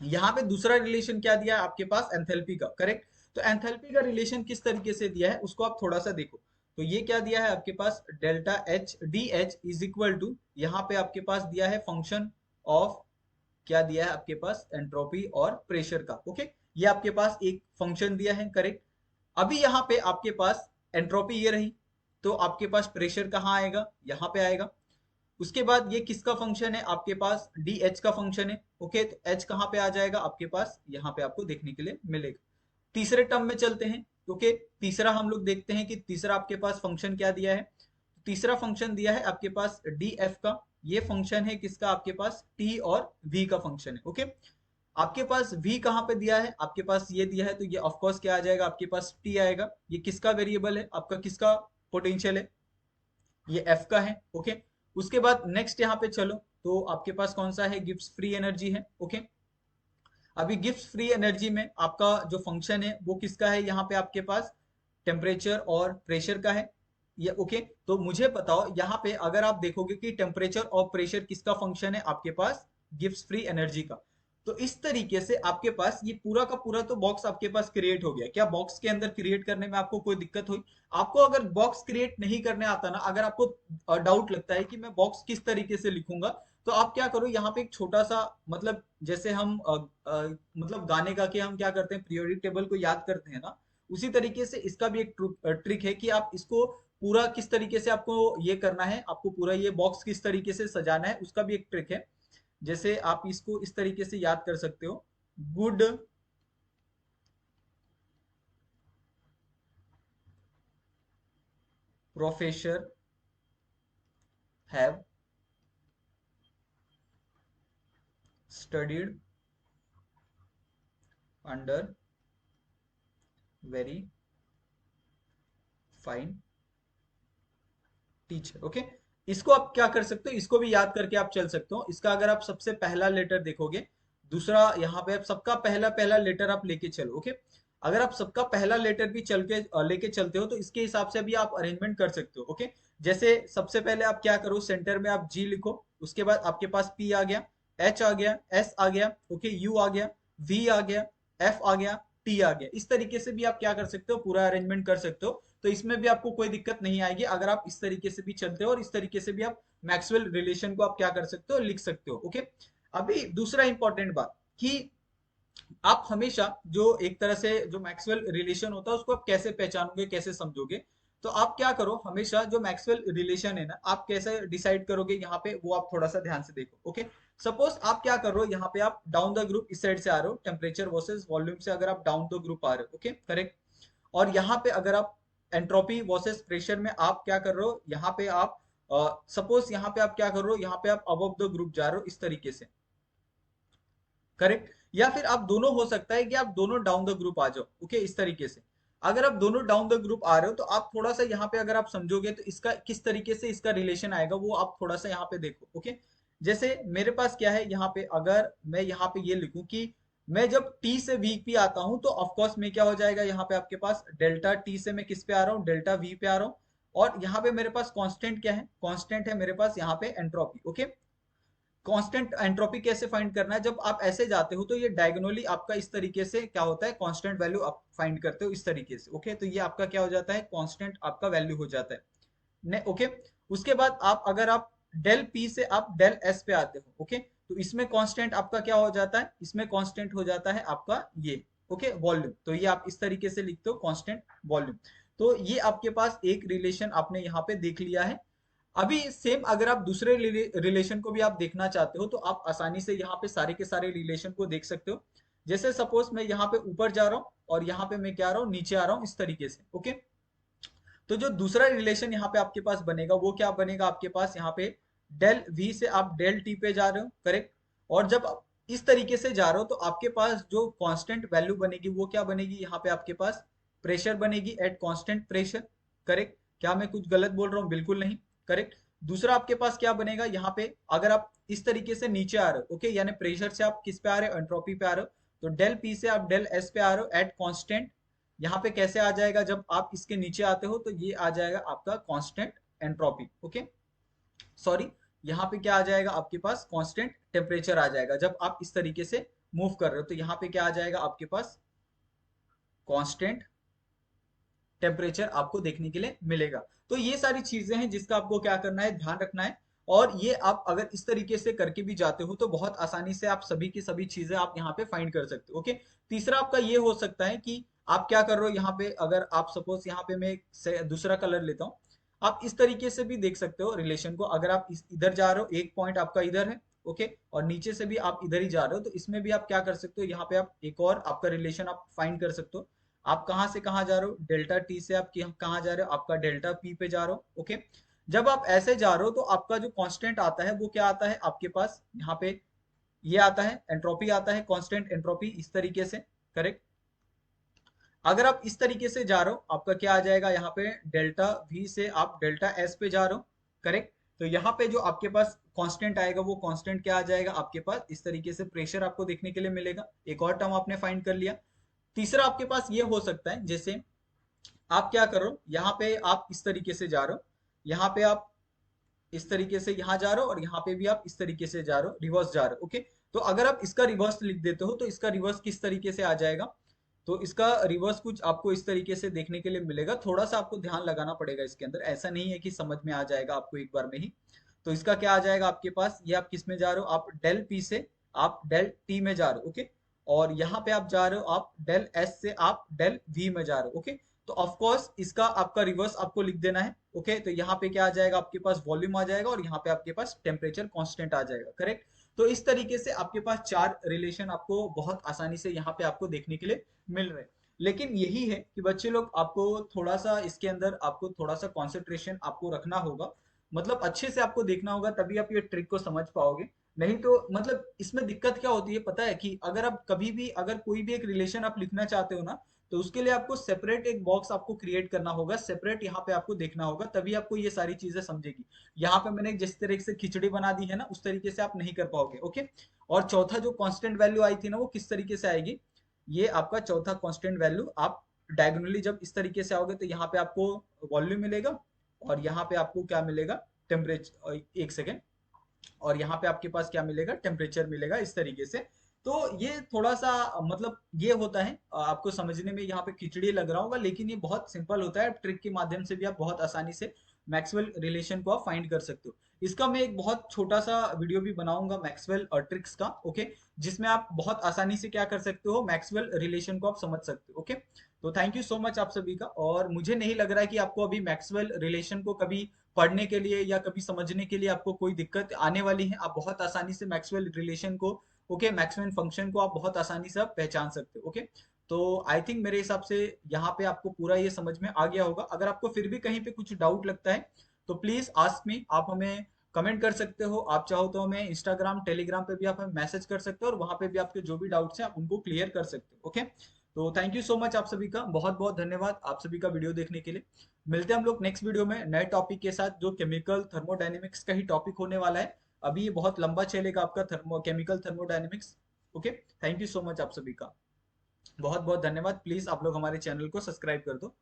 यहाँ पे दूसरा रिलेशन क्या दिया है आपके पास, एंथैल्पी का, करेक्ट? तो एंथैल्पी का रिलेशन किस तरीके से दिया है उसको आप थोड़ा सा देखो। तो ये क्या दिया है आपके पास, delta H D H is equal to, यहाँ पे आपके पास दिया है फंक्शन ऑफ, क्या दिया है आपके पास, एंट्रोपी और प्रेशर का। ओके, ये आपके पास एक फंक्शन दिया है, करेक्ट? अभी यहाँ पे आपके पास एंट्रोपी ये रही, तो आपके पास प्रेशर कहाँ आएगा, यहाँ पे आएगा। उसके बाद ये किसका फंक्शन है आपके पास, डी एच का फंक्शन है। ओके, तो एच कहाँ पे आ जाएगा आपके पास, यहाँ पे आपको देखने के लिए मिलेगा। तीसरे टर्म में चलते हैं। ओके, तीसरा हम लोग देखते हैं कि तीसरा आपके पास फंक्शन क्या दिया है। तीसरा फंक्शन दिया है आपके पास डी एफ का। ये फंक्शन है किसका, आपके पास टी और वी का फंक्शन है। ओके, आपके पास v कहाँ पे दिया है, आपके पास ये दिया है, तो ये ऑफ कोर्स क्या आ जाएगा आपके पास, t आएगा। ये किसका वेरिएबल है आपका, किसका पोटेंशियल है, ये f का है। ओके, उसके बाद नेक्स्ट यहाँ पे चलो, तो आपके पास कौन सा है, गिब्स फ्री एनर्जी है। ओके, अभी गिब्स फ्री एनर्जी में आपका जो फंक्शन है वो किसका है, यहाँ पे आपके पास टेम्परेचर और प्रेशर का है। ये ओके, तो मुझे बताओ यहाँ पे अगर आप देखोगे कि टेम्परेचर और प्रेशर किसका फंक्शन है आपके पास, गिब्स फ्री एनर्जी का। तो इस तरीके से आपके पास ये पूरा का पूरा तो बॉक्स आपके पास क्रिएट हो गया। क्या बॉक्स के अंदर क्रिएट करने में आपको कोई दिक्कत हुई? आपको अगर बॉक्स क्रिएट नहीं करने आता ना, अगर आपको डाउट लगता है कि मैं बॉक्स किस तरीके से लिखूंगा, तो आप क्या करो, यहाँ पे एक छोटा सा, मतलब जैसे हम मतलब गाने गा के हम क्या करते हैं, पीरियोडिक टेबल को याद करते हैं ना, उसी तरीके से इसका भी एक ट्रिक है कि आप इसको पूरा किस तरीके से आपको ये करना है, आपको पूरा ये बॉक्स किस तरीके से सजाना है, उसका भी एक ट्रिक है। जैसे आप इसको इस तरीके से याद कर सकते हो, good professor have studied under very fine teacher. Okay, इसको आप क्या कर सकते हो, इसको भी याद करके आप चल सकते हो। इसका अगर आप सबसे पहला लेटर देखोगे, दूसरा यहाँ पे आप सबका पहला पहला लेटर आप लेके चलो। ओके, अगर आप सबका पहला लेटर भी चल के लेके चलते हो तो इसके हिसाब से भी आप अरेंजमेंट कर सकते हो। ओके, जैसे सबसे पहले आप क्या करो, सेंटर में आप जी लिखो, उसके बाद आपके पास पी आ गया, एच आ गया, एस आ गया, ओके, यू आ गया, वी आ गया, एफ आ गया, टी आ गया। इस तरीके से भी आप क्या कर सकते हो, पूरा अरेंजमेंट कर सकते हो। तो इसमें भी आपको कोई दिक्कत नहीं आएगी अगर आप इस तरीके से भी चलते हो, और इस तरीके से भी आप मैक्सवेल रिलेशन को आप क्या कर सकते हो, लिख सकते हो। ओके, अभी दूसरा इंपॉर्टेंट बात कि आप हमेशा जो एक तरह से जो मैक्सवेल रिलेशन होता है उसको आप कैसे पहचानोगे, कैसे समझोगे? तो आप क्या करो, हमेशा जो मैक्सवेल रिलेशन है ना, आप कैसे डिसाइड करोगे यहाँ पे, वो आप थोड़ा सा ध्यान से देखो। ओके, सपोज आप क्या कर रहे हो, यहाँ पे आप डाउन द ग्रुप इस साइड से आ रहे हो, टेम्परेचर वर्सेस वॉल्यूम से अगर आप डाउन द ग्रुप आ रहे हो, ओके, करेक्ट? और यहाँ पे अगर आप एंट्रोपी वर्सेस प्रेशर में आप क्या कर रहे हो, यहाँ पे आप सपोज यहाँ पे आप क्या कर रहे हो, यहाँ पे आप अबव द ग्रुप जा रहे हो, इस तरीके से, करेक्ट? या फिर आप दोनों, हो सकता है कि आप दोनों डाउन द ग्रुप आ जाओ। ओके, इस तरीके से अगर आप दोनों डाउन द ग्रुप आ रहे हो तो आप थोड़ा सा यहाँ पे अगर आप समझोगे तो इसका किस तरीके से इसका रिलेशन आएगा वो आप थोड़ा सा यहाँ पे देखो। ओके, जैसे मेरे पास क्या है, यहाँ पे अगर मैं यहाँ पे ये लिखूं कि मैं जब टी से वी पे आता हूं तो ऑफकोर्स में क्या हो जाएगा, यहाँ पे आपके पास डेल्टा टी से मैं किस पे आ रहा हूँ, डेल्टा वी पे आ रहा हूँ। और यहाँ पे मेरे पास कांस्टेंट क्या है, कांस्टेंट है मेरे पास यहाँ पे एंट्रोपी। ओके, कांस्टेंट एंट्रोपी कैसे फाइंड करना है, जब आप ऐसे जाते हो तो ये डायगोनली आपका इस तरीके से क्या होता है, कांस्टेंट वैल्यू आप फाइंड करते हो इस तरीके से। ओके, तो ये आपका क्या हो जाता है, कांस्टेंट आपका वैल्यू हो जाता है ने। ओके, उसके बाद आप अगर आप डेल पी से आप डेल एस पे आते हो, ओके, तो इसमें कांस्टेंट आपका क्या हो जाता है, इसमें कांस्टेंट हो जाता है आपका ये, ओके, वॉल्यूम। तो ये आप इस तरीके से लिखते हो, कांस्टेंट वॉल्यूम। तो ये आपके पास एक रिलेशन आपने यहाँ पे देख लिया है। अभी सेम अगर आप दूसरे रिलेशन को भी आप देखना चाहते हो तो आप आसानी से यहाँ पे सारे के सारे रिलेशन को देख सकते हो। जैसे सपोज मैं यहाँ पे ऊपर जा रहा हूँ और यहाँ पे मैं क्या आ रहा हूँ, नीचे आ रहा हूँ, इस तरीके से। ओके, तो जो दूसरा रिलेशन यहाँ पे आपके पास बनेगा वो क्या बनेगा आपके पास, यहाँ पे डेल वी से आप डेल टी पे जा रहे हो, करेक्ट। और जब आप इस तरीके से जा रहे हो तो आपके पास जो कांस्टेंट वैल्यू बनेगी वो क्या बनेगी, यहाँ पे आपके पास प्रेशर बनेगी एट कांस्टेंट प्रेशर, करेक्ट। क्या मैं कुछ गलत बोल रहा हूँ? बिल्कुल नहीं, करेक्ट। दूसरा आपके पास क्या बनेगा यहाँ पे, अगर आप इस तरीके से नीचे आ रहे हो, ओके, यानी प्रेशर से आप किस पे आ रहे हो, एंट्रोपी पे आ रहे हो, तो डेल पी से आप डेल एस पे आ रहे हो एट कांस्टेंट। यहाँ पे कैसे आ जाएगा, जब आप इसके नीचे आते हो तो ये आ जाएगा आपका कांस्टेंट एंट्रोपी, ओके, सॉरी, यहाँ पे क्या आ जाएगा आपके पास, कांस्टेंट टेम्परेचर आ जाएगा जब आप इस तरीके से मूव कर रहे हो। तो यहाँ पे क्या आ जाएगा आपके पास, कांस्टेंट टेम्परेचर आपको देखने के लिए मिलेगा। तो ये सारी चीजें हैं जिसका आपको क्या करना है, ध्यान रखना है। और ये आप अगर इस तरीके से करके भी जाते हो तो बहुत आसानी से आप सभी की सभी चीजें आप यहाँ पे फाइंड कर सकते हो, ओके। तीसरा आपका ये हो सकता है कि आप क्या कर रहे हो यहाँ पे, अगर आप सपोज यहाँ पे मैं दूसरा कलर लेता हूँ, आप इस तरीके से भी देख सकते हो रिलेशन को। अगर आप इधर जा रहे हो, एक पॉइंट आपका इधर है, ओके, और नीचे से भी आप इधर ही जा रहे हो, तो इसमें भी आप क्या कर सकते हो, यहाँ पे आप एक और आपका रिलेशन आप फाइंड कर सकते हो। आप कहाँ से कहाँ जा रहे हो, डेल्टा टी से आप कहाँ जा रहे हो, आपका डेल्टा पी पे जा रहे हो, ओके। जब आप ऐसे जा रहे हो तो आपका जो कांस्टेंट आता है वो क्या आता है आपके पास, यहाँ पे ये आता है एंट्रोपी आता है, कांस्टेंट एंट्रोपी इस तरीके से, करेक्ट। अगर आप इस तरीके से जा रहे हो आपका क्या आ जाएगा यहाँ पे, डेल्टा वी से आप डेल्टा एस पे जा रहे हो, करेक्ट। तो यहाँ पे जो आपके पास कांस्टेंट आएगा वो कांस्टेंट क्या आ जाएगा आपके पास, इस तरीके से प्रेशर आपको देखने के लिए मिलेगा। एक और टर्म आपने फाइंड कर लिया। तीसरा आपके पास ये हो सकता है, जैसे आप क्या करो, यहाँ पे आप इस तरीके से जा रहे हो, यहाँ पे आप इस तरीके से यहाँ जा रहे हो, और यहाँ पे भी आप इस तरीके से जा रहे हो, रिवर्स जा रहे हो, ओके। तो अगर आप इसका रिवर्स लिख देते हो तो इसका रिवर्स किस तरीके से आ जाएगा, तो इसका रिवर्स कुछ आपको इस तरीके से देखने के लिए मिलेगा। थोड़ा सा आपको ध्यान लगाना पड़ेगा इसके अंदर, ऐसा नहीं है कि समझ में आ जाएगा आपको एक बार में ही। तो इसका क्या आ जाएगा आपके पास, ये आप किस में जा रहे हो, आप डेल पी से आप डेल टी में जा रहे हो, ओके। और यहाँ पे आप जा रहे हो आप डेल एस से आप डेल वी में जा रहे हो, ओके। तो ऑफ कोर्स इसका आपका रिवर्स आपको लिख देना है, ओके। तो यहाँ पे क्या आ जाएगा आपके पास, वॉल्यूम आ जाएगा, और यहाँ पे आपके पास टेम्परेचर कांस्टेंट आ जाएगा, करेक्ट। तो इस तरीके से आपके पास चार रिलेशन आपको बहुत आसानी से यहाँ पे आपको देखने के लिए मिल रहे हैं। लेकिन यही है कि बच्चे लोग, आपको थोड़ा सा इसके अंदर आपको थोड़ा सा कंसंट्रेशन आपको रखना होगा, मतलब अच्छे से आपको देखना होगा, तभी आप ये ट्रिक को समझ पाओगे। नहीं तो मतलब इसमें दिक्कत क्या होती है पता है, कि अगर आप कभी भी अगर कोई भी एक रिलेशन आप लिखना चाहते हो ना, तो उसके लिए आपको सेपरेट एक बॉक्स आपको क्रिएट करना होगा, सेपरेट यहाँ पे आपको देखना होगा, तभी आपको ये सारी चीजें समझेगी। यहाँ पे मैंने जिस तरीके से खिचड़ी बना दी है ना, उस तरीके से आप नहीं कर पाओगे, ओके। और चौथा जो कांस्टेंट वैल्यू आई थी ना, वो किस तरीके से आएगी, ये आपका चौथा कांस्टेंट वैल्यू आप डायगोनली जब इस तरीके से आओगे तो यहाँ पे आपको वॉल्यूम मिलेगा, और यहाँ पे आपको क्या मिलेगा, टेम्परेचर, एक सेकेंड, और यहाँ पे आपके पास क्या मिलेगा, टेम्परेचर मिलेगा, इस तरीके से। तो ये थोड़ा सा मतलब ये होता है, आपको समझने में यहाँ पे खिचड़ी लग रहा होगा, लेकिन ये बहुत सिंपल होता है। ट्रिक के माध्यम से भी आप बहुत आसानी से मैक्सवेल रिलेशन को आप फाइंड कर सकते हो। इसका मैं एक बहुत छोटा सा वीडियो भी बनाऊंगा मैक्सवेल और ट्रिक्स का, ओके, जिसमें आप बहुत आसानी से क्या कर सकते हो, मैक्सवेल रिलेशन को आप समझ सकते हो, ओके। तो थैंक यू सो मच आप सभी का। और मुझे नहीं लग रहा है कि आपको अभी मैक्सवेल रिलेशन को कभी पढ़ने के लिए या कभी समझने के लिए आपको कोई दिक्कत आने वाली है। आप बहुत आसानी से मैक्सवेल रिलेशन को, ओके, मैक्सवेल फंक्शन को आप बहुत आसानी से आप पहचान सकते हो, ओके। तो आई थिंक मेरे हिसाब से यहाँ पे आपको पूरा ये समझ में आ गया होगा। अगर आपको फिर भी कहीं पे कुछ डाउट लगता है तो प्लीज आस्क मी, आप हमें कमेंट कर सकते हो। आप चाहो तो हमें इंस्टाग्राम टेलीग्राम पे भी आप हमें मैसेज कर सकते हो, और वहां पे भी आपके जो भी डाउट्स हैं आप उनको क्लियर कर सकते हो, ओके। तो थैंक यू सो मच आप सभी का, बहुत बहुत धन्यवाद आप सभी का वीडियो देखने के लिए। मिलते हैं हम लोग नेक्स्ट वीडियो में नए टॉपिक के साथ, जो केमिकल थर्मोडायनेमिक्स का ही टॉपिक होने वाला है। अभी ये बहुत लंबा चलेगा आपका chemical thermodynamics, okay. Thank you so much आप सभी का, बहुत बहुत धन्यवाद। प्लीज आप लोग हमारे चैनल को सब्सक्राइब कर दो।